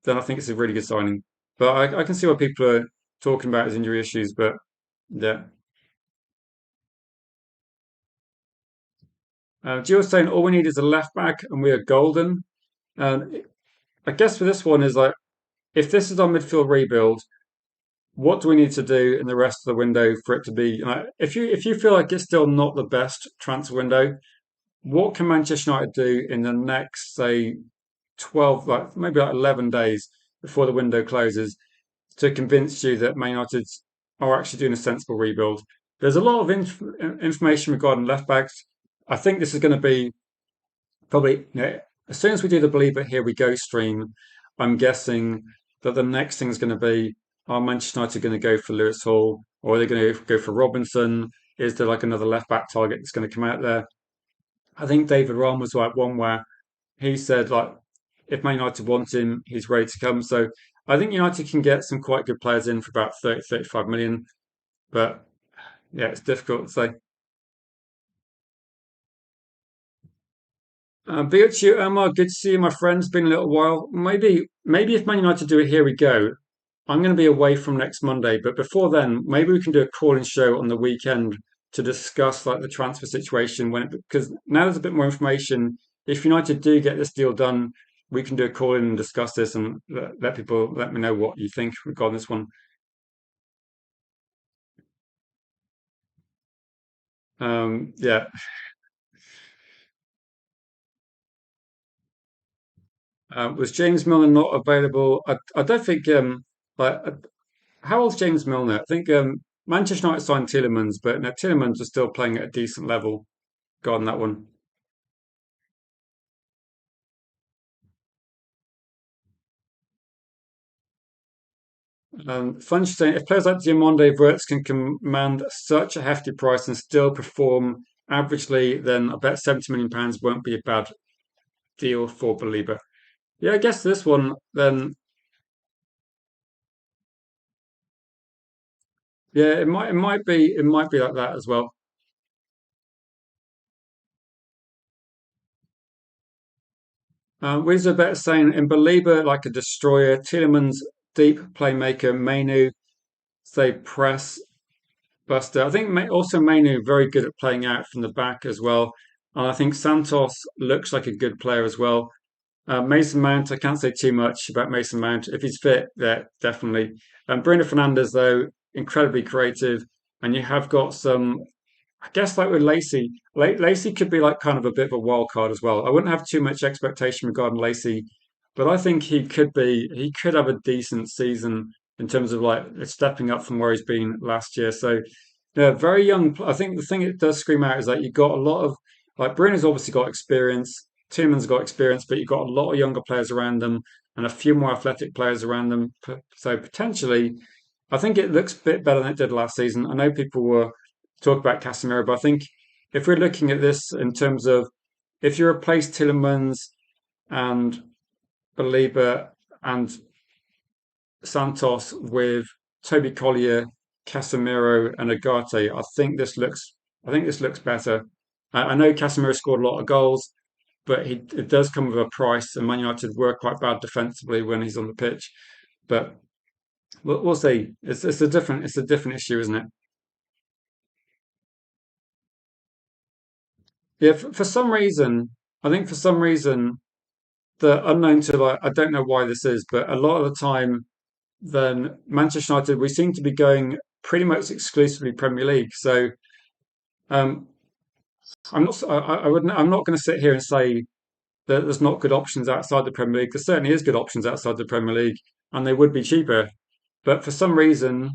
then I think it's a really good signing. But I can see why people are talking about his injury issues. But yeah, Gio's saying all we need is a left back, and we are golden. And I guess for this one is like if this is our midfield rebuild, what do we need to do in the rest of the window for it to be? If you feel like it's still not the best transfer window, what can Manchester United do in the next say 12, like maybe like 11 days before the window closes to convince you that Man United are actually doing a sensible rebuild? There's a lot of information regarding left backs. I think this is going to be probably as soon as we do the Believe It Here We Go stream, I'm guessing that the next thing is going to be are Manchester United going to go for Lewis Hall or are they going to go for Robinson? Is there like another left back target that's going to come out there? I think David Rahm was like one where he said like if Man United want him, he's ready to come. So I think United can get some quite good players in for about 30, 35 million. But yeah, it's difficult to say. Beat Omar. Good to see you, my friend. It's been a little while. Maybe if Man United do it, here we go. I'm going to be away from next Monday, but before then, maybe we can do a call-in show on the weekend to discuss like the transfer situation because now there's a bit more information. If United do get this deal done, we can do a call-in and discuss this and let people let me know what you think regarding this one. Yeah, was James Milner not available? I don't think like how old's James Milner? I think Manchester United signed Tielemans, but no, Tielemans is still playing at a decent level. Got on that one. Funch saying if players like Diamonde Verts can command such a hefty price and still perform averagely, then I bet £70 million won't be a bad deal for Belieber. Yeah, I guess this one then. Yeah, it might be like that as well. Weezer better saying in Belieber like a destroyer, Tielemans deep playmaker, Mainu say press buster. I think also Mainu very good at playing out from the back as well. And I think Santos looks like a good player as well. Mason Mount, I can't say too much about Mason Mount. If he's fit, yeah, definitely. Bruno Fernandez, though, incredibly creative. And you have got some, I guess, like with Lacey, Lacey could be like kind of a bit of a wild card as well. I wouldn't have too much expectation regarding Lacey, but I think he could have a decent season in terms of like stepping up from where he's been last year. So, yeah, very young. I think the thing it does scream out is that you've got a lot of, like, Bruno's obviously got experience, Tielemans got experience, but you've got a lot of younger players around them and a few more athletic players around them. So, potentially, I think it looks a bit better than it did last season. I know people were talking about Casemiro, but I think if we're looking at this in terms of if you replace Tillemans and Belieber and Santos with Toby Collier, Casemiro, and Agate, I think this looks better. I know Casemiro scored a lot of goals, but it does come with a price, and Man United were quite bad defensively when he's on the pitch. But we'll see. It's a different issue, isn't it? Yeah, for some reason, I think for some reason, the unknown to like, I don't know why this is, but a lot of the time, then Manchester United, we seem to be going pretty much exclusively Premier League. So um, I'm not going to sit here and say that there's not good options outside the Premier League. There certainly is good options outside the Premier League, and they would be cheaper. But for some reason,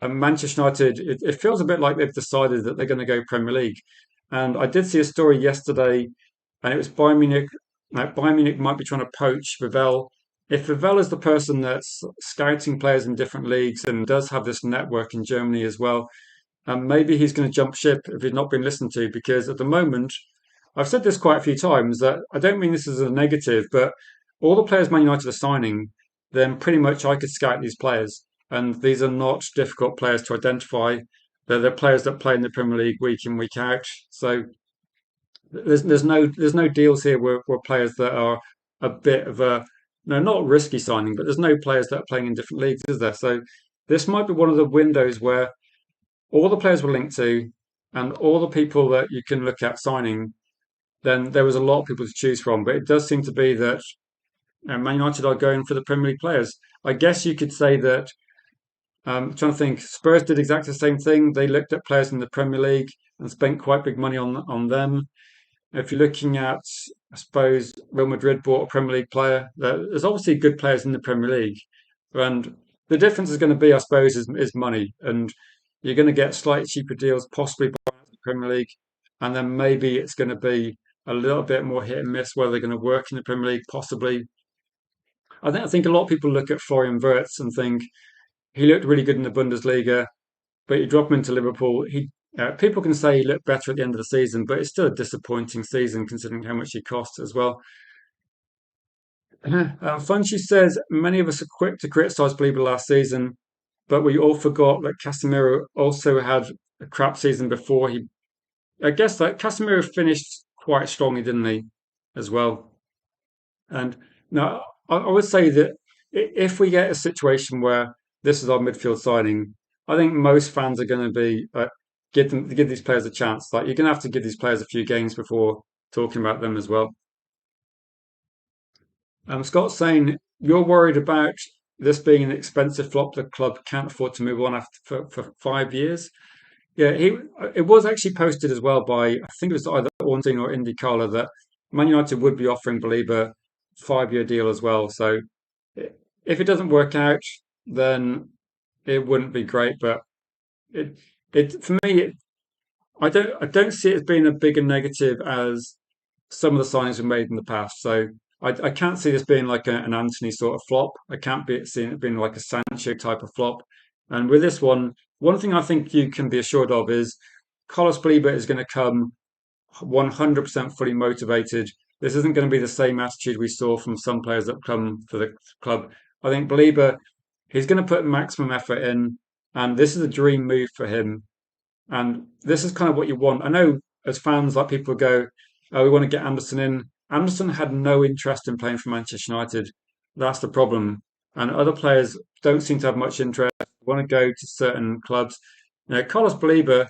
Manchester United, it feels a bit like they've decided that they're going to go Premier League. And I did see a story yesterday, and it was Bayern Munich. Like Bayern Munich might be trying to poach Ravel, if Vavela's the person that's scouting players in different leagues and does have this network in Germany as well, maybe he's going to jump ship if he's not been listened to. Because at the moment, I've said this quite a few times that I don't mean this as a negative, but all the players Man United are signing, then pretty much I could scout these players, and these are not difficult players to identify. They're players that play in the Premier League week in week out. So there's no deals here where players that are a bit of a no, not risky signing, but there's no players that are playing in different leagues, is there? So this might be one of the windows where all the players were linked to, and all the people that you can look at signing, then there was a lot of people to choose from. But it does seem to be that Man United are going for the Premier League players. I guess you could say that. I'm trying to think, Spurs did exactly the same thing. They looked at players in the Premier League and spent quite big money on them. If you're looking at, I suppose, Real Madrid bought a Premier League player. There's obviously good players in the Premier League, and the difference is going to be, I suppose, is money. And you're going to get slightly cheaper deals, possibly by the Premier League, and then maybe it's going to be a little bit more hit and miss whether they're going to work in the Premier League. Possibly, I think a lot of people look at Florian Wirtz and think he looked really good in the Bundesliga, but you drop him into Liverpool. People can say he looked better at the end of the season, but it's still a disappointing season considering how much he cost as well. Funchi says many of us are quick to criticise Belieber last season, but we all forgot that Casemiro also had a crap season before he. I guess that Casemiro finished quite strongly, didn't he, as well? And now I would say that if we get a situation where this is our midfield signing, I think most fans are going to be give these players a chance. Like you're going to have to give these players a few games before talking about them as well. Scott's saying you're worried about this being an expensive flop. The club can't afford to move on after for 5 years. Yeah, it was actually posted as well by I think it was either Ornstein or Indy Carla that Man United would be offering Belieber 5-year deal as well. So if it doesn't work out, then it wouldn't be great. But it for me, I don't see it as being a bigger negative as some of the signings we've made in the past. So I can't see this being like an Anthony sort of flop. I can't be seeing it being like a Sancho type of flop. And with this one thing I think you can be assured of is Carlos Belieber is going to come 100% fully motivated. This isn't going to be the same attitude we saw from some players that come for the club. I think Belieber, he's going to put maximum effort in, and this is a dream move for him. And this is kind of what you want. I know as fans, like people go, "Oh, we want to get Anderson in." Anderson had no interest in playing for Manchester United. That's the problem. And other players don't seem to have much interest. Want to go to certain clubs. Carlos Belieber,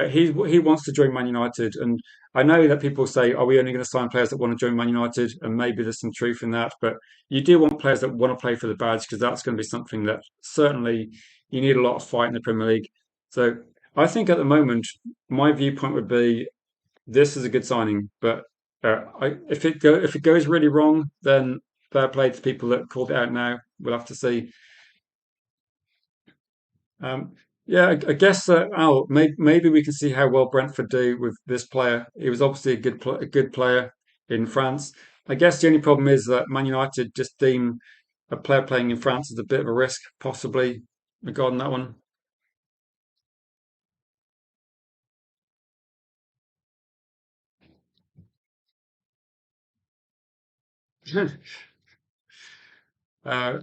he wants to join Man United, and I know that people say, "Are we only going to sign players that want to join Man United?" And maybe there's some truth in that, but you do want players that want to play for the badge because that's going to be something that certainly you need a lot of fight in the Premier League. So I think at the moment, my viewpoint would be this is a good signing, but if it goes really wrong, then fair play to people that called it out now. We'll have to see. Um, yeah, I guess Al, maybe we can see how well Brentford do with this player. He was obviously a good player in France. I guess the only problem is that Man United just deem a player playing in France as a bit of a risk, possibly regarding that one. Uh,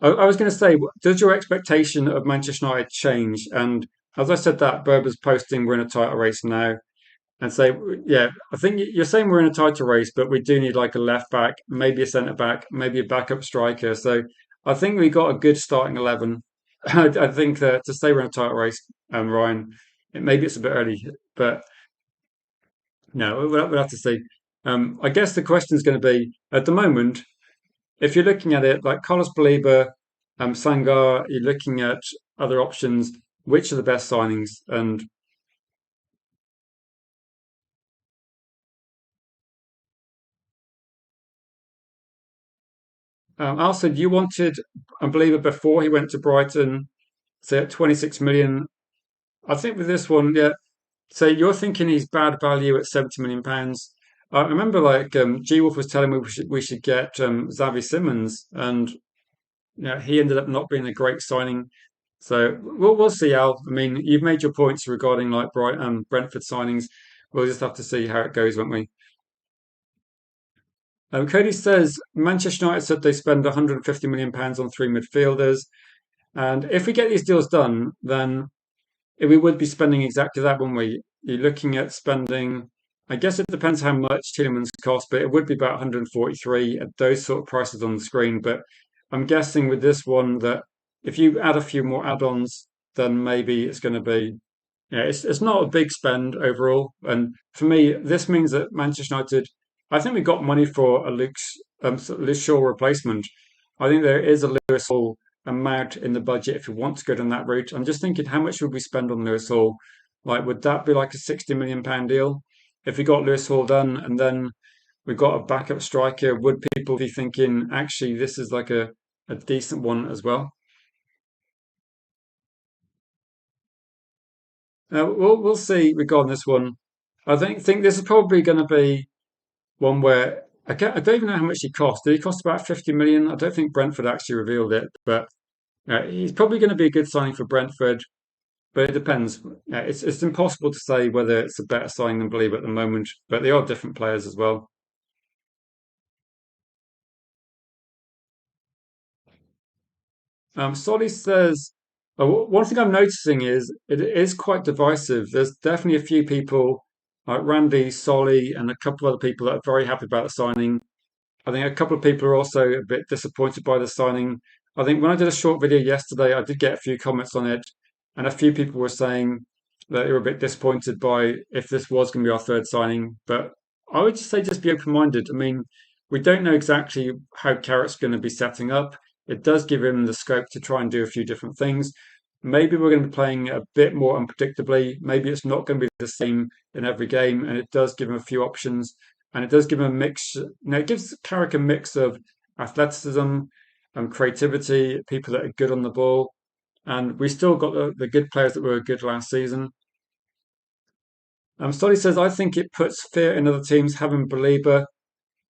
I was going to say, does your expectation of Manchester United change? And as I said that, Berber's posting we're in a title race now, and say, yeah, I think you're saying we're in a title race, but we do need like a left back, maybe a centre back, maybe a backup striker. So I think we got a good starting 11. I think to say we're in a title race, Ryan, maybe it's a bit early, but no, we'll have to see. I guess the question is going to be at the moment, if you're looking at it like Carlos Baleba, Sangar, you're looking at other options. Which are the best signings? And also, you wanted Baleba before he went to Brighton, say at 26 million. I think with this one, yeah. So you're thinking he's bad value at 70 million pounds. I remember like G Wolf was telling me we should get Xavi Simmons, and he ended up not being a great signing. So we'll see, Al. I mean, you've made your points regarding like Brentford signings. We'll just have to see how it goes, won't we? Cody says Manchester United said they spend 150 million pounds on three midfielders, and if we get these deals done, then we would be spending exactly that, wouldn't we? You're looking at spending. I guess it depends how much Tielemans cost, but it would be about 143 at those sort of prices on the screen. But I'm guessing with this one that if you add a few more add-ons, then maybe it's going to be it's not a big spend overall, and for me, this means that Manchester United. I think we got money for a Luke Shaw replacement. I think there is a Lewis Hall amount in the budget if you want to go down that route. I'm just thinking, how much would we spend on Lewis Hall? Like, would that be like a 60 million pound deal? If we got Lewis Hall done and then we got a backup striker, would people be thinking, actually, this is like a decent one as well? We'll see regarding this one. I think this is probably going to be one where I don't even know how much he cost. Did he cost about 50 million? I don't think Brentford actually revealed it, but he's probably going to be a good signing for Brentford. But it depends. It's impossible to say whether it's a better signing than Belieber at the moment. But they are different players as well. Solly says, one thing I'm noticing is it is quite divisive. There's definitely a few people like Randy, Solly, and a couple of other people that are very happy about the signing. I think a couple of people are also a bit disappointed by the signing. I think when I did a short video yesterday, I did get a few comments on it, and a few people were saying that they were a bit disappointed by if this was going to be our third signing. But I would just say just be open-minded. I mean, we don't know exactly how Carrott's going to be setting up. It does give him the scope to try and do a few different things. Maybe we're going to be playing a bit more unpredictably. Maybe it's not going to be the same in every game, and it does give him a few options and it does give him a mix. It gives Carrick a mix of athleticism and creativity, people that are good on the ball, and we still got the good players that were good last season. Stolly says, I think it puts fear in other teams having Belieber,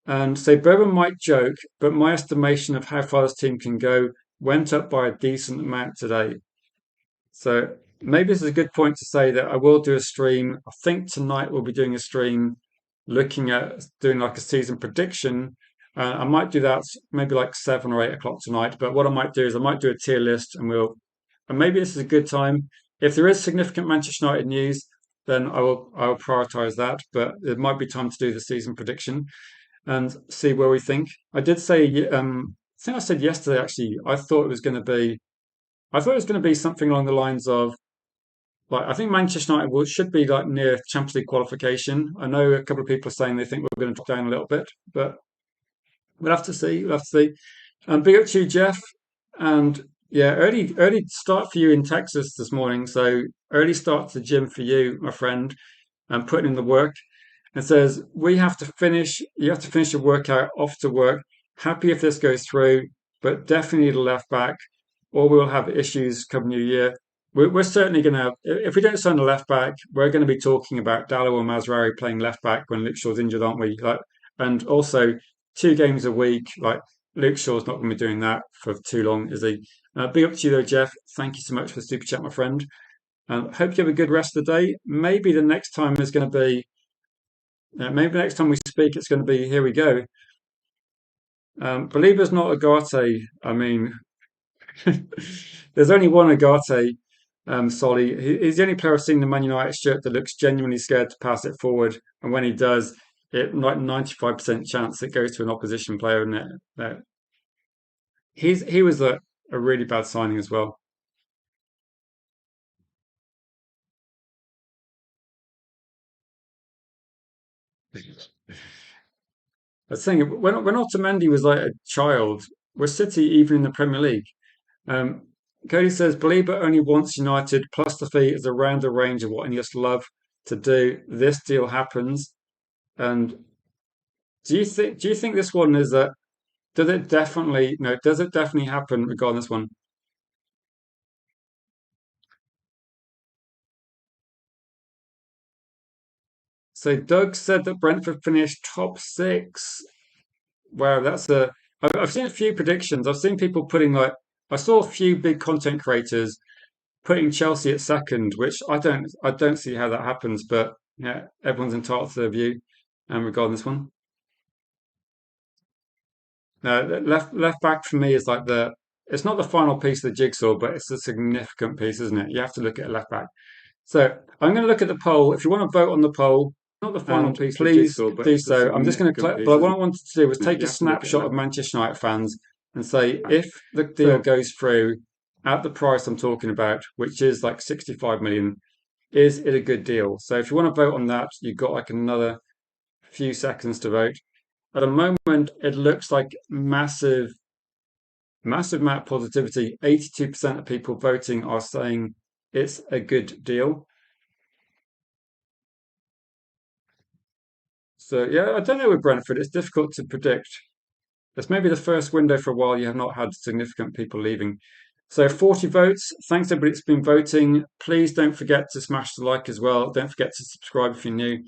and so Bowen might joke, but my estimation of how far this team can go went up by a decent amount today. So maybe this is a good point to say that I will do a stream. I think tonight we'll be doing a stream looking at doing like a season prediction. I might do that maybe like 7 or 8 o'clock tonight. But what I might do is I might do a tier list and maybe this is a good time. If there is significant Manchester United news, then I will prioritize that. But it might be time to do the season prediction and see where we think. I did say, I think I said yesterday actually, I thought it was going to be something along the lines of like I think Manchester United should be like near Champions League qualification. I know a couple of people are saying they think we're going to drop down a little bit, but we'll have to see. We'll have to see. Big up to you, Jeff. And yeah, early start for you in Texas this morning. So early start to the gym for you, my friend, and putting in the work. It says we have to finish. You have to finish your workout off to work. Happy if this goes through, but definitely the left back, or we'll have issues come New Year. We're certainly going to have. If we don't sign a left back, we're going to be talking about Dallo or Mazraoui playing left back when Luke Shaw's injured, aren't we? Like, and also 2 games a week. Like Luke Shaw's not going to be doing that for too long, is he? Big up to you though, Jeff. Thank you so much for the super chat, my friend. Hope you have a good rest of the day. Maybe the next time is going to be maybe next time we speak, it's going to be here we go. Belieber's not Agate. I mean, there's only one Agate, Solly. He's the only player I've seen in the Man United shirt that looks genuinely scared to pass it forward. And when he does, it like 95% chance it goes to an opposition player. And he was a really bad signing as well. I was saying when Otamendi was like a child, was City even in the Premier League? Um, Cody says, Belieber only wants United plus the fee is around the range of what Ineos love to do. This deal happens. And do you think this one is that does it definitely no, does it definitely happen regarding this one? So Doug said that Brentford finished top six. Wow, that's a. I've seen a few predictions. I've seen people putting like I saw a few big content creators putting Chelsea at second, which I don't see how that happens. But yeah, everyone's entitled to their view regarding this one. Left back for me is like the. It's not the final piece of the jigsaw, but it's a significant piece, isn't it? You have to look at a left back. So I'm going to look at the poll. If you want to vote on the poll, Not the final and piece of the please jigsaw, but do it's a so. I'm just going to significant click, but piece, what isn't I wanted to do was it? take a You have to look at a snapshot of left back. Manchester United fans and say if the deal So goes through at the price I'm talking about, which is like 65 million, is it a good deal? So if you want to vote on that, you've got like another few seconds to vote. At the moment, it looks like massive amount of positivity. 82% of people voting are saying it's a good deal. So yeah, I don't know with Brentford. It's difficult to predict. It's maybe the first window for a while you have not had significant people leaving. So 40 votes. Thanks everybody that's been voting. Please don't forget to smash the like as well. Don't forget to subscribe if you're new.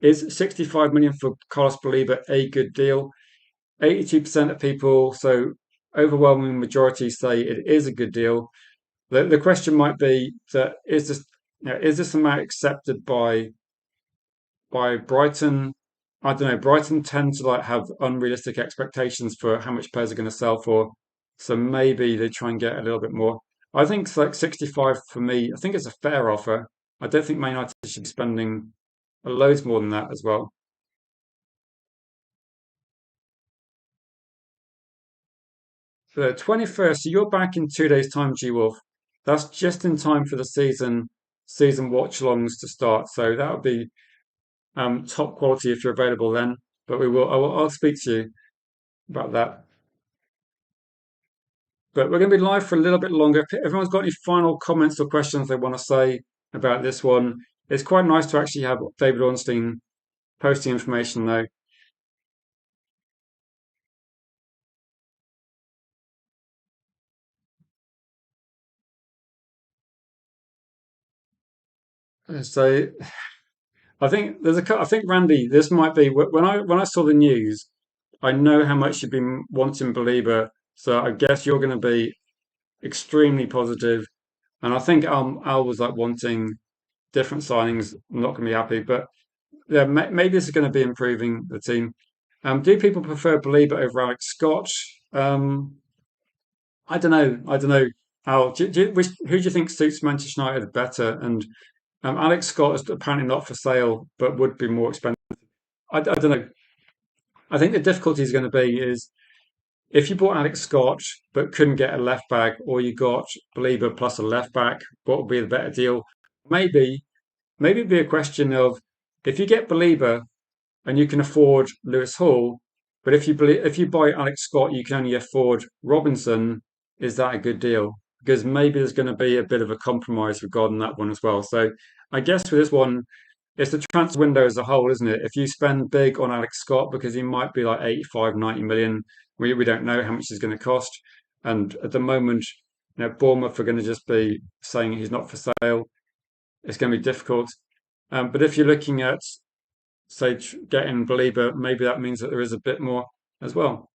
Is 65 million for Carlos Belieber a good deal? 82% of people, so overwhelming majority say it is a good deal. The question might be that is this amount accepted by Brighton? I don't know. Brighton tend to like have unrealistic expectations for how much players are going to sell for, so maybe they try and get a little bit more. I think it's like 65 for me. I think it's a fair offer. I don't think Man United should be spending loads more than that as well. The 21st, so you're back in 2 days' time, G Wolf. That's just in time for the season watch-alongs to start. So that would be top quality if you're available then. But I'll speak to you about that. But we're going to be live for a little bit longer. If everyone's got any final comments or questions they want to say about this one, it's quite nice to actually have David Ornstein posting information though. So I think Randy, this might be when I saw the news, I know how much you've been wanting Belieber, so I guess you're going to be extremely positive. And I think Al was like wanting different signings. I'm not going to be happy, but yeah, maybe this is going to be improving the team. Do people prefer Belieber over Alex Scott? Um, I don't know. I don't know. Al, who do you think suits Manchester United better? And Alex Scott is apparently not for sale, but would be more expensive. I don't know. I think the difficulty is going to be is if you bought Alex Scott but couldn't get a left back, or you got Belieber plus a left back, what would be the better deal? Maybe, maybe it'd be a question of if you get Belieber and you can afford Lewis Hall, but if you buy Alex Scott, you can only afford Robinson. Is that a good deal? Because maybe there's going to be a bit of a compromise regarding that one as well. So I guess for this one, it's the transfer window as a whole, isn't it? If you spend big on Alex Scott because he might be like 85, 90 million, we don't know how much he's going to cost. And at the moment, Bournemouth are going to just be saying he's not for sale. It's going to be difficult. But if you're looking at, say, getting Belieber, maybe that means that there is a bit more as well.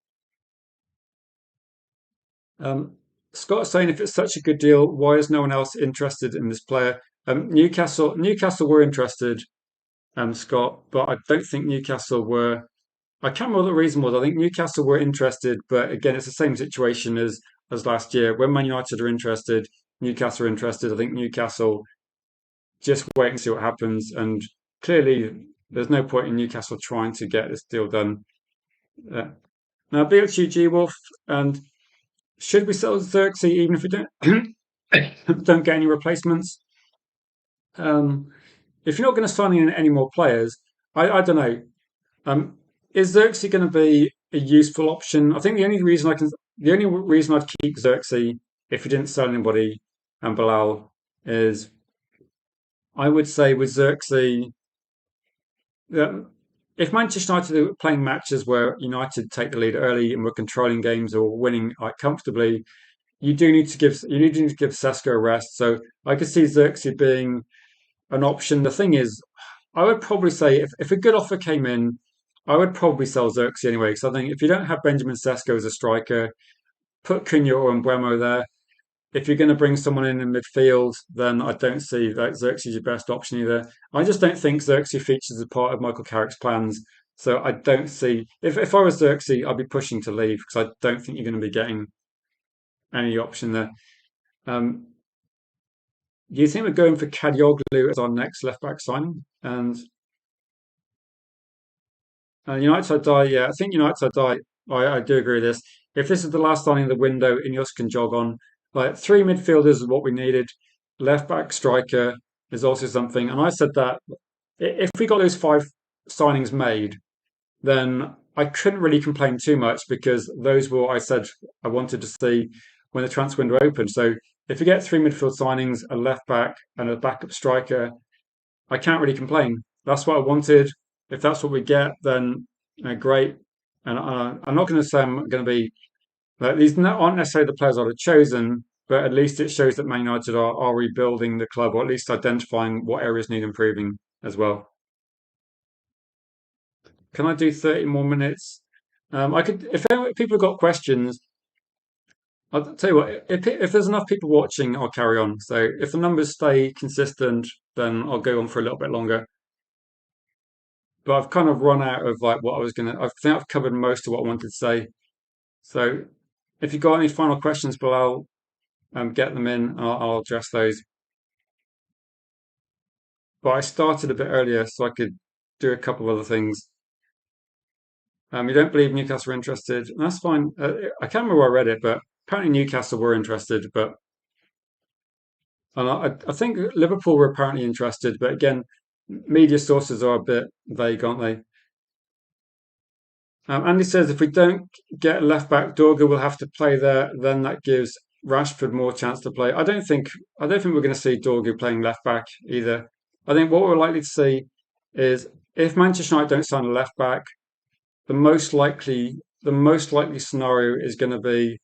Um, Scott's saying if it's such a good deal, why is no one else interested in this player? Newcastle were interested, Scott, but I don't think Newcastle were. I can't remember what the reason was. I think Newcastle were interested, but again, it's the same situation as last year. When Man United are interested, Newcastle are interested. I think Newcastle just wait and see what happens. And clearly, there's no point in Newcastle trying to get this deal done. Uh, Now, BHUG Wolf, and should we sell Xerxes even if we don't don't get any replacements? Um, if you're not going to sign in any more players, I don't know. Um, is Xerxes going to be a useful option? I think the only reason I'd keep Xerxes if we didn't sell anybody and Bilal is I would say with Xerxes that if Manchester United are playing matches where United take the lead early and we're controlling games or winning like comfortably, you need to give Sesko a rest. So I could see Xerxes being an option. The thing is, I would probably say if a good offer came in, I would probably sell Xerxes anyway. Because I think if you don't have Benjamin Sesko as a striker, put Cunha or Mbeumo there. If you're going to bring someone in midfield, then I don't see that Xerxes your best option either. I just don't think Xerxes features as part of Michael Carrick's plans. So I don't see if I was Xerxes, I'd be pushing to leave because I don't think you're going to be getting any option there. Um, do you think we're going for Kadioglu as our next left back signing? And United I die, yeah, I think United I die. I do agree with this. If this is the last signing of the window, Ineos can jog on. Like three midfielders is what we needed. Left back striker is also something. And I said that if we got those five signings made, then I couldn't really complain too much because those were what I said I wanted to see when the transfer window opened. So if you get three midfield signings, a left back and a backup striker, I can't really complain. That's what I wanted. If that's what we get, then great. And I'm not going to say I'm going to be like these aren't necessarily the players I'd have chosen, but at least it shows that Man United are rebuilding the club, or at least identifying what areas need improving as well. Can I do 30 more minutes? I could, if people have got questions, I'll tell you what, if there's enough people watching, I'll carry on. So if the numbers stay consistent, then I'll go on for a little bit longer. But I've kind of run out of like what I was gonna. I think I've covered most of what I wanted to say. So if you've got any final questions, Bilal, get them in. And I'll address those. But I started a bit earlier so I could do a couple of other things. You don't believe Newcastle are interested? And that's fine. I can't remember where I read it, but apparently Newcastle were interested. But and I think Liverpool were apparently interested. But again, media sources are a bit vague, aren't they? Andy says if we don't get a left back, Dorga will have to play there. Then that gives Rashford more chance to play. I don't think we're going to see Dorgu playing left back either. I think what we're likely to see is if Manchester United don't sign a left back, the most likely scenario is going to be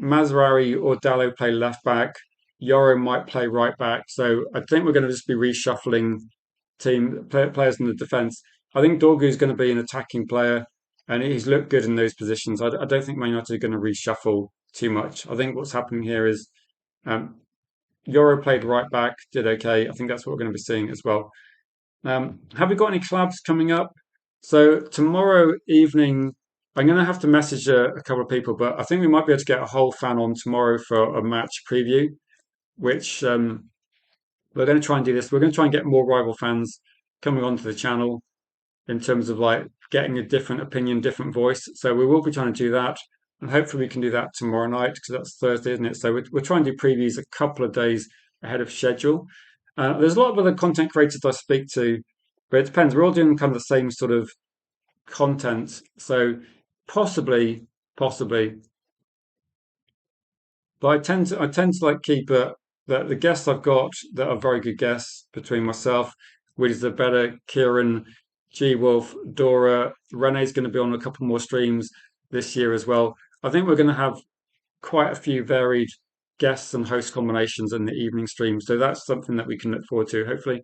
Mazraoui or Dallo play left back. Yoro might play right back. So I think we're going to just be reshuffling players in the defence. I think Dorgu is going to be an attacking player, and he's looked good in those positions. I don't think Man United are going to reshuffle too much. I think what's happening here is um, Yoro played right back, did okay. I think that's what we're going to be seeing as well. Have we got any clubs coming up? So tomorrow evening, I'm going to have to message a couple of people, but I think we might be able to get a whole fan on tomorrow for a match preview, which we're going to try and do this. We're going to try and get more rival fans coming onto the channel in terms of like getting a different opinion, different voice. So we will be trying to do that. And hopefully we can do that tomorrow night because that's Thursday, isn't it? So we're trying to do previews a couple of days ahead of schedule. There's a lot of other content creators I speak to, but it depends. We're all doing kind of the same sort of content. So possibly, but I tend to like keep it that the guests I've got that are very good guests between myself, Willie Zabetta, Kieran, G Wolf, Dora, Renee's going to be on a couple more streams this year as well. I think we're going to have quite a few varied guests and host combinations in the evening stream. So that's something that we can look forward to, hopefully.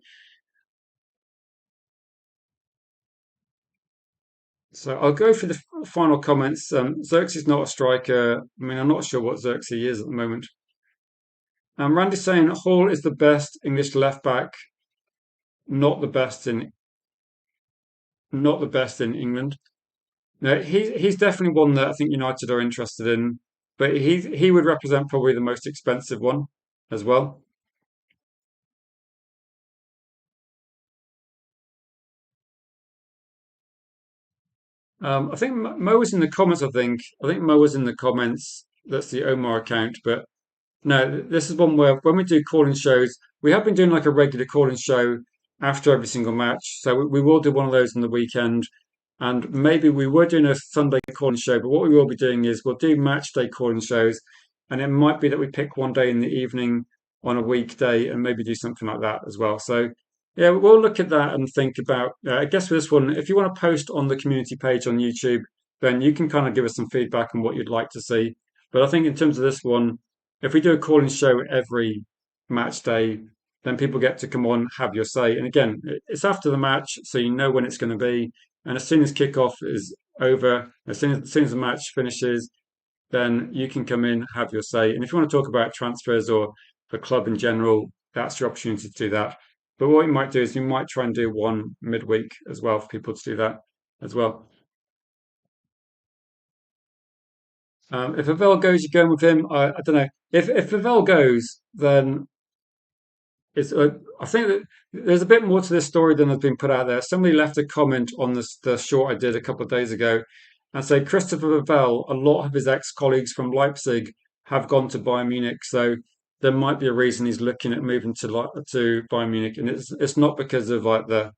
So I'll go for the final comments. Xerxes is not a striker. I mean, I'm not sure what Xerxes is at the moment. Randy's saying Hall is the best English left back, not the best in England. No, he's definitely one that I think United are interested in, but he would represent probably the most expensive one as well. I think Mo was in the comments. I think Mo was in the comments. That's the Omar account, but no, this is one where when we do calling shows, we have been doing like a regular calling show after every single match. So we will do one of those on the weekend. And maybe we were doing a Sunday calling show, but what we will be doing is we'll do match day calling shows. And it might be that we pick one day in the evening on a weekday and maybe do something like that as well. So yeah, we'll look at that and think about, I guess for this one, if you want to post on the community page on YouTube, then you can kind of give us some feedback on what you'd like to see. But I think in terms of this one, if we do a calling show every match day, then people get to come on, have your say. And again, it's after the match, so you know when it's going to be. And as soon as kickoff is over, as soon as the match finishes, then you can come in, have your say. And if you want to talk about transfers or the club in general, that's your opportunity to do that. But what you might do is you might try and do one midweek as well for people to do that as well. If Avell goes, you're going with him. I don't know. If Avell goes, then I think that there's a bit more to this story than has been put out there. Somebody left a comment on the short I did a couple of days ago and say Christopher Vavell, a lot of his ex-colleagues from Leipzig have gone to Bayern Munich, so there might be a reason he's looking at moving to Bayern Munich, and it's not because of like the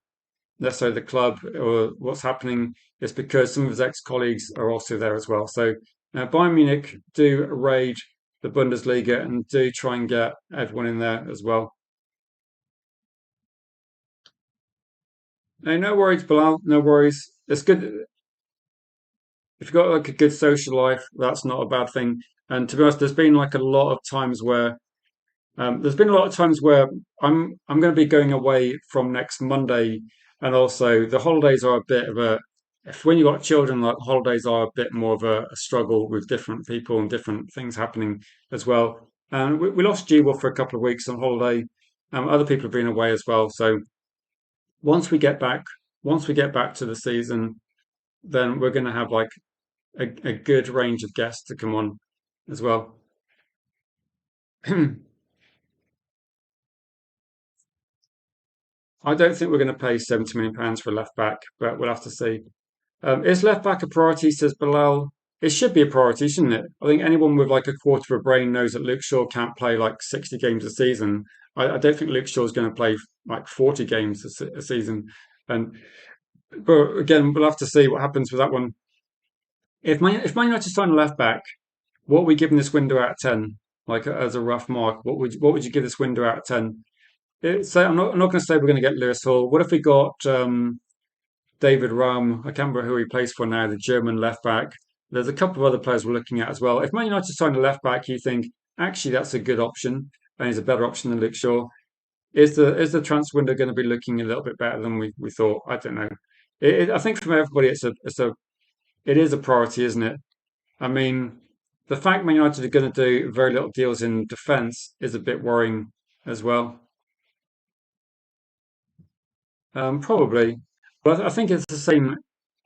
necessarily the club or what's happening. It's because some of his ex-colleagues are also there as well. So Bayern Munich do raid the Bundesliga and do try and get everyone in there as well. No, no worries, Bilal. No worries. It's good if you've got like a good social life. That's not a bad thing. And to be honest, there's been a lot of times where I'm going to be going away from next Monday, and also the holidays are a bit of a. If when you've got children, like holidays are a bit more of a struggle with different people and different things happening as well. And we lost Jiwa for a couple of weeks on holiday. Other people have been away as well. So once we get back, once we get back to the season, then we're going to have like a good range of guests to come on as well. I don't think we're going to pay £70 million for a left back, but we'll have to see. Is left back a priority? Says Bilal. It should be a priority, shouldn't it? I think anyone with like a quarter of a brain knows that Luke Shaw can't play like 60 games a season. I don't think Luke Shaw's going to play like 40 games a season. And but again, we'll have to see what happens with that one. If Man United sign a left back, what are we giving this window out of 10? Like as a rough mark, what would you give this window out of 10? I'm not going to say we're going to get Lewis Hall. What if we got David Raum? I can't remember who he plays for now, the German left back. There's a couple of other players we're looking at as well. If Man United sign a left back, you think actually that's a good option and he's a better option than Luke Shaw. Is the transfer window going to be looking a little bit better than we thought? I don't know. I think from everybody, it is a priority, isn't it? I mean, the fact Man United are going to do very little deals in defence is a bit worrying as well. Probably, but I think it's the same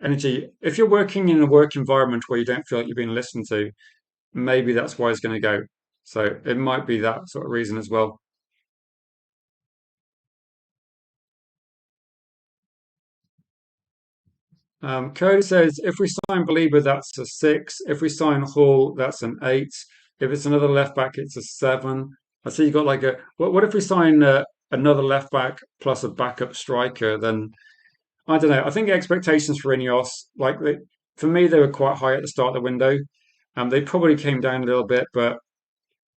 energy. If you're working in a work environment where you don't feel like you're being listened to, maybe that's why it's going to go. So it might be that sort of reason as well. Cody says if we sign Belieber, that's a six. If we sign Hall, that's an eight. If it's another left back, it's a seven. I see you got like a. What if we sign another left back plus a backup striker? Then I don't know. I think expectations for Ineos, for me, they were quite high at the start of the window. They probably came down a little bit, but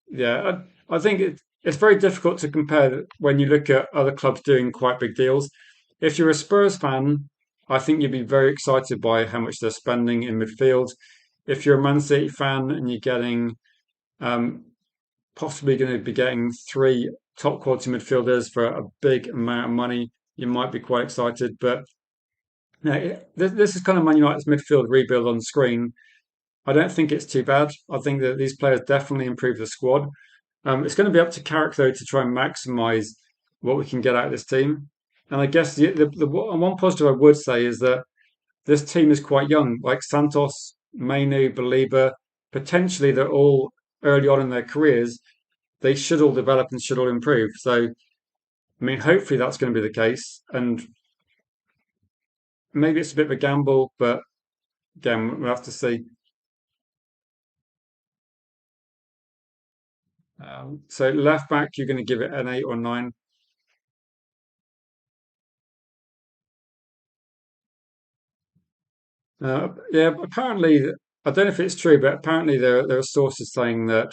yeah, I think it's very difficult to compare when you look at other clubs doing quite big deals. If you're a Spurs fan, I think you'd be very excited by how much they're spending in midfield. If you're a Man City fan and you're getting um, possibly going to be getting three top quality midfielders for a big amount of money, you might be quite excited. But no, this is kind of Man United's midfield rebuild on screen. I don't think it's too bad. I think that these players definitely improve the squad. It's going to be up to Carrick though to try and maximise what we can get out of this team. And I guess the one positive I would say is that this team is quite young. Like Santos, Mainu, Baliba, potentially they're all early on in their careers. They should all develop and should all improve. So, I mean, hopefully that's going to be the case. And maybe it's a bit of a gamble, but again, we'll have to see. So left back, you're going to give it an eight or nine. Yeah, apparently, I don't know if it's true, but apparently there are sources saying that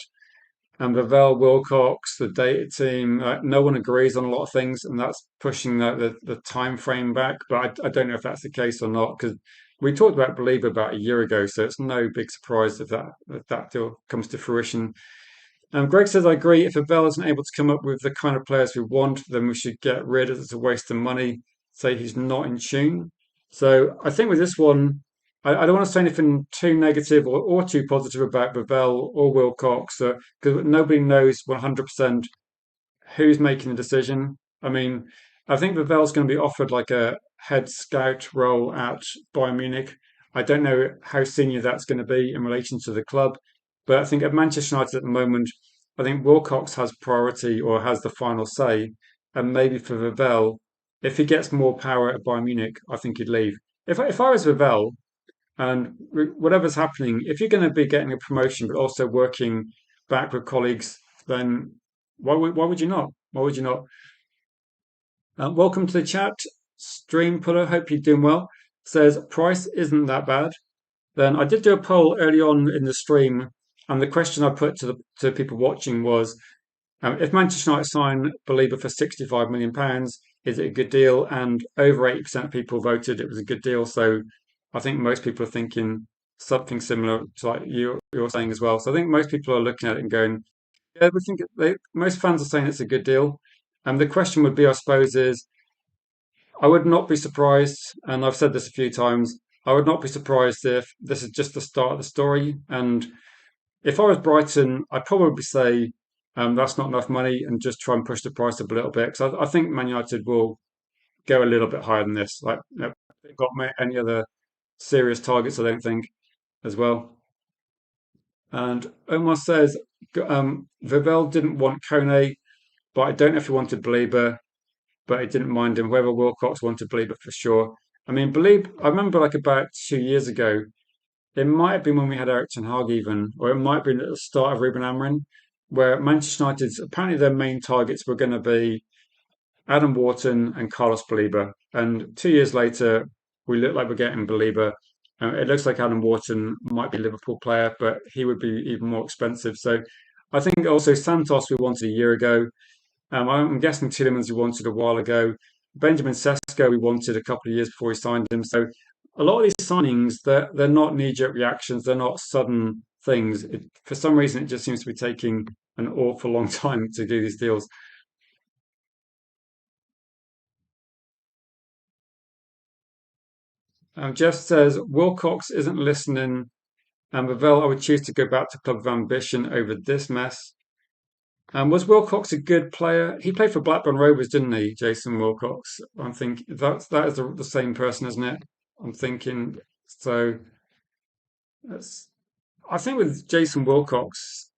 Vavell, Wilcox, the data team, no one agrees on a lot of things, and that's pushing the time frame back. But I don't know if that's the case or not because we talked about Believer about a year ago, so it's no big surprise if that deal comes to fruition. Greg says, I agree. If Abel isn't able to come up with the kind of players we want, then we should get rid of it. It's a waste of money. Say he's not in tune. So I think with this one, I don't want to say anything too negative or too positive about Bavel or Wilcox because nobody knows 100% who's making the decision. I mean, I think Vavel's going to be offered like a head scout role at Bayern Munich. I don't know how senior that's going to be in relation to the club, but I think at Manchester United at the moment, I think Wilcox has priority or has the final say, and maybe for Vavel, if he gets more power at Bayern Munich, I think he'd leave. If I was Vavel and whatever's happening, if you're going to be getting a promotion but also working back with colleagues, then why would you not? Why would you not? Welcome to the chat, Stream Puller. Hope you're doing well. Says price isn't that bad. Then I did do a poll early on in the stream, and the question I put to people watching was, if Manchester United sign Belieber for £65 million, is it a good deal? And over 80% of people voted it was a good deal. So I think most people are thinking something similar to like you're saying as well. So I think most people are looking at it and going, yeah, we think most fans are saying it's a good deal. And the question would be, I suppose, is I would not be surprised, and I've said this a few times, I would not be surprised if this is just the start of the story. And if I was Brighton, I'd probably say that's not enough money and just try and push the price up a little bit. Because I think Man United will go a little bit higher than this. Like, they've got any other serious targets, I don't think, as well. And Omar says Vivell didn't want Kone, but I don't know if he wanted Belieber, but he didn't mind him. Whether Wilcox wanted Belieber for sure. I mean, I remember like about 2 years ago, it might have been when we had Eric Ten Hag even, or it might have been at the start of Ruben Amorim, where Manchester United's apparently their main targets were going to be Adam Wharton and Carlos Belieber. And 2 years later, we look like we're getting Belieber. It looks like Adam Wharton might be a Liverpool player, but he would be even more expensive. So I think also Santos we wanted a year ago. I'm guessing Tielemans we wanted a while ago. Benjamin Sesko we wanted a couple of years before we signed him. So a lot of these signings, they're not knee-jerk reactions. They're not sudden things. For some reason, it just seems to be taking an awful long time to do these deals. Jeff says Wilcox isn't listening, and Ravel, I would choose to go back to Club of Ambition over this mess. Was Wilcox a good player? He played for Blackburn Rovers, didn't he, Jason Wilcox? I'm thinking that is the same person, isn't it? I'm thinking so. That's, I think with Jason Wilcox,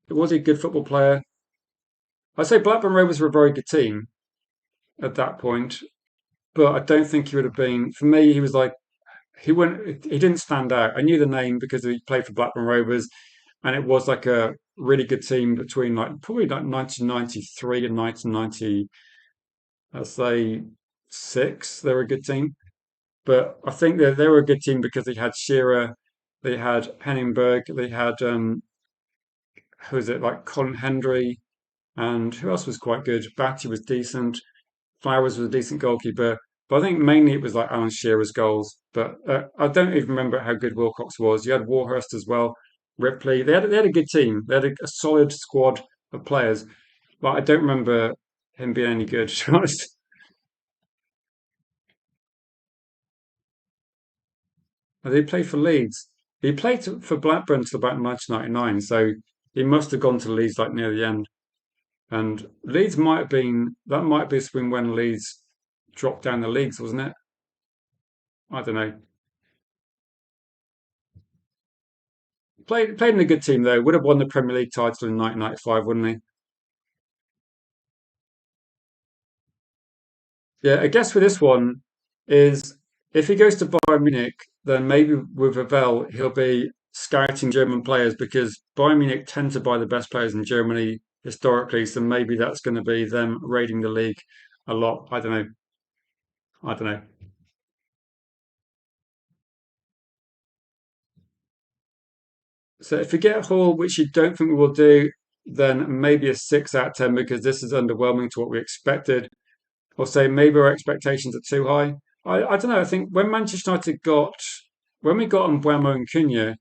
was he a good football player? I'd say Blackburn Rovers were a very good team at that point, but I don't think he would have been. For me, he was like he went. He didn't stand out. I knew the name because he played for Blackburn Rovers, and it was like a really good team between like probably like 1993 and 1990. I'd say six. They were a good team, but I think they were a good team because they had Shearer, they had Henningberg, they had who was it like Colin Hendry, and who else was quite good? Batty was decent. Flowers was a decent goalkeeper. But I think mainly it was like Alan Shearer's goals. But I don't even remember how good Wilcox was. You had Warhurst as well, Ripley. They had a good team. They had a solid squad of players. But I don't remember him being any good, to be honest. They played for Leeds. He played for Blackburn till about 1999, so he must have gone to Leeds like near the end. And Leeds might have been that might be when Leeds dropped down the leagues, wasn't it? I don't know. Played in a good team though. Would have won the Premier League title in 1995, wouldn't he? Yeah, I guess for this one is if he goes to Bayern Munich, then maybe with Ravel he'll be scouting German players because Bayern Munich tend to buy the best players in Germany historically. So maybe that's going to be them raiding the league a lot. I don't know. I don't know. So if we get Hall, which you don't think we will do, then maybe a 6 out of 10 because this is underwhelming to what we expected. Or say maybe our expectations are too high. I don't know. I think when we got Mbeumo and Cunha,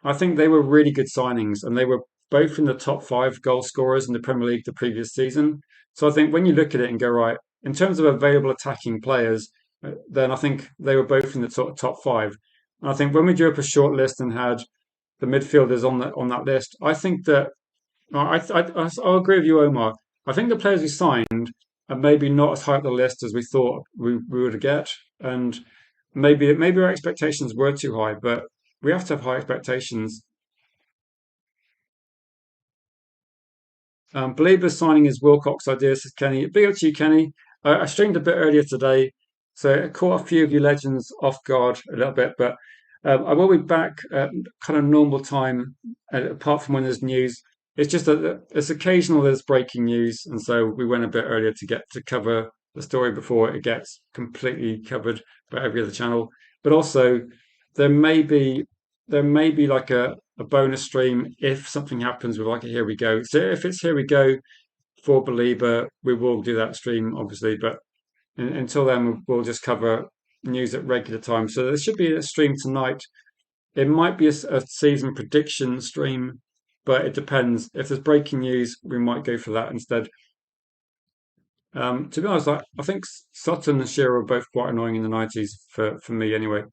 I think they were really good signings, and they were both in the top five goal scorers in the Premier League the previous season. So I think when you look at it and go, right, in terms of available attacking players, then I think they were both in the top five. And I think when we drew up a short list and had the midfielders on that list, I think that I'll agree with you, Omar. I think the players we signed are maybe not as high up the list as we thought we would get, and maybe our expectations were too high, but we have to have high expectations. Baleba's signing is Wilcox idea, says Kenny. Big up to you, Kenny. I streamed a bit earlier today, so I caught a few of you legends off guard a little bit, but I will be back at kind of normal time, apart from when there's news. It's just that it's occasional there's breaking news, and so we went a bit earlier to get to cover the story before it gets completely covered by every other channel. But also, there may be there may be like a bonus stream if something happens with like a here we go. So if it's here we go for Belieber, we will do that stream obviously, but until then we'll just cover news at regular times. So there should be a stream tonight. It might be a season prediction stream, but it depends. If there's breaking news, we might go for that instead. To be honest, I think Sutton and Shearer were both quite annoying in the 90s for me anyway.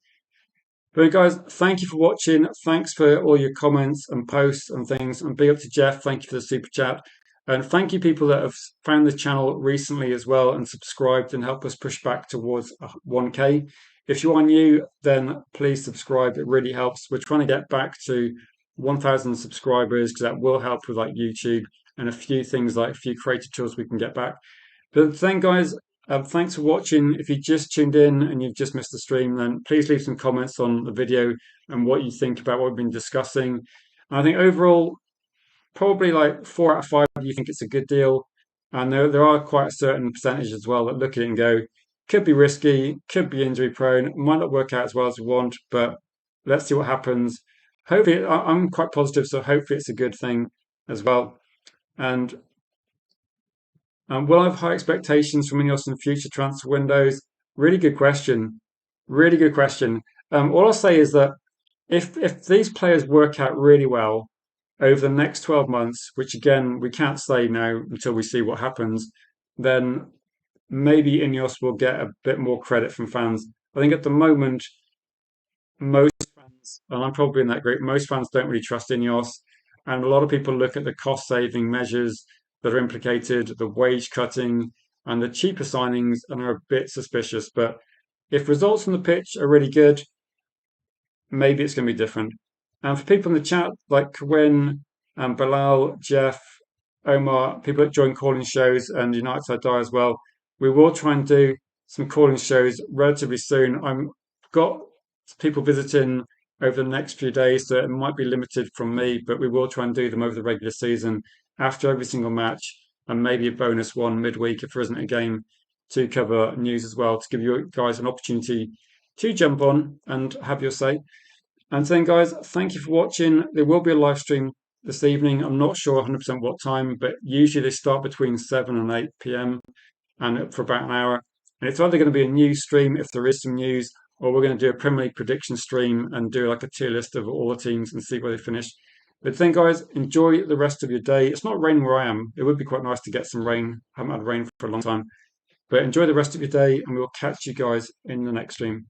But guys, thank you for watching. Thanks for all your comments and posts and things. And big up to Jeff. Thank you for the super chat. And thank you people that have found the channel recently as well and subscribed and helped us push back towards 1K. If you are new, then please subscribe. It really helps. We're trying to get back to 1,000 subscribers because that will help with like YouTube and a few things like a few creative tools we can get back. But then, guys, thanks for watching. If you just tuned in and you've just missed the stream, then please leave some comments on the video and what you think about what we've been discussing. And I think overall, probably like 4 out of 5, you think it's a good deal. And there are quite a certain percentage as well that look at it and go, could be risky, could be injury prone, might not work out as well as we want, but let's see what happens. Hopefully, I'm quite positive, so hopefully it's a good thing as well. And will I have high expectations from Ineos in future transfer windows? Really good question. Really good question. All I'll say is that if these players work out really well over the next 12 months, which again we can't say now until we see what happens, then maybe Ineos will get a bit more credit from fans. I think at the moment, most fans, and I'm probably in that group, most fans don't really trust Ineos. And a lot of people look at the cost saving measures that are implicated, the wage cutting, and the cheaper signings, and are a bit suspicious. But if results on the pitch are really good, maybe it's going to be different. And for people in the chat, like Corinne, Bilal, Jeff, Omar, people that join calling shows, and United I Die as well, we will try and do some calling shows relatively soon. I've got people visiting over the next few days, so it might be limited from me, but we will try and do them over the regular season after every single match, and maybe a bonus one midweek if there isn't a game to cover news as well, to give you guys an opportunity to jump on and have your say. And then, guys, thank you for watching. There will be a live stream this evening. I'm not sure 100% what time, but usually they start between 7 and 8 p.m. and for about an hour. And it's either going to be a news stream if there is some news, or we're going to do a Premier League prediction stream and do like a tier list of all the teams and see where they finish. But then, guys, enjoy the rest of your day. It's not raining where I am. It would be quite nice to get some rain. I haven't had rain for a long time. But enjoy the rest of your day, and we'll catch you guys in the next stream.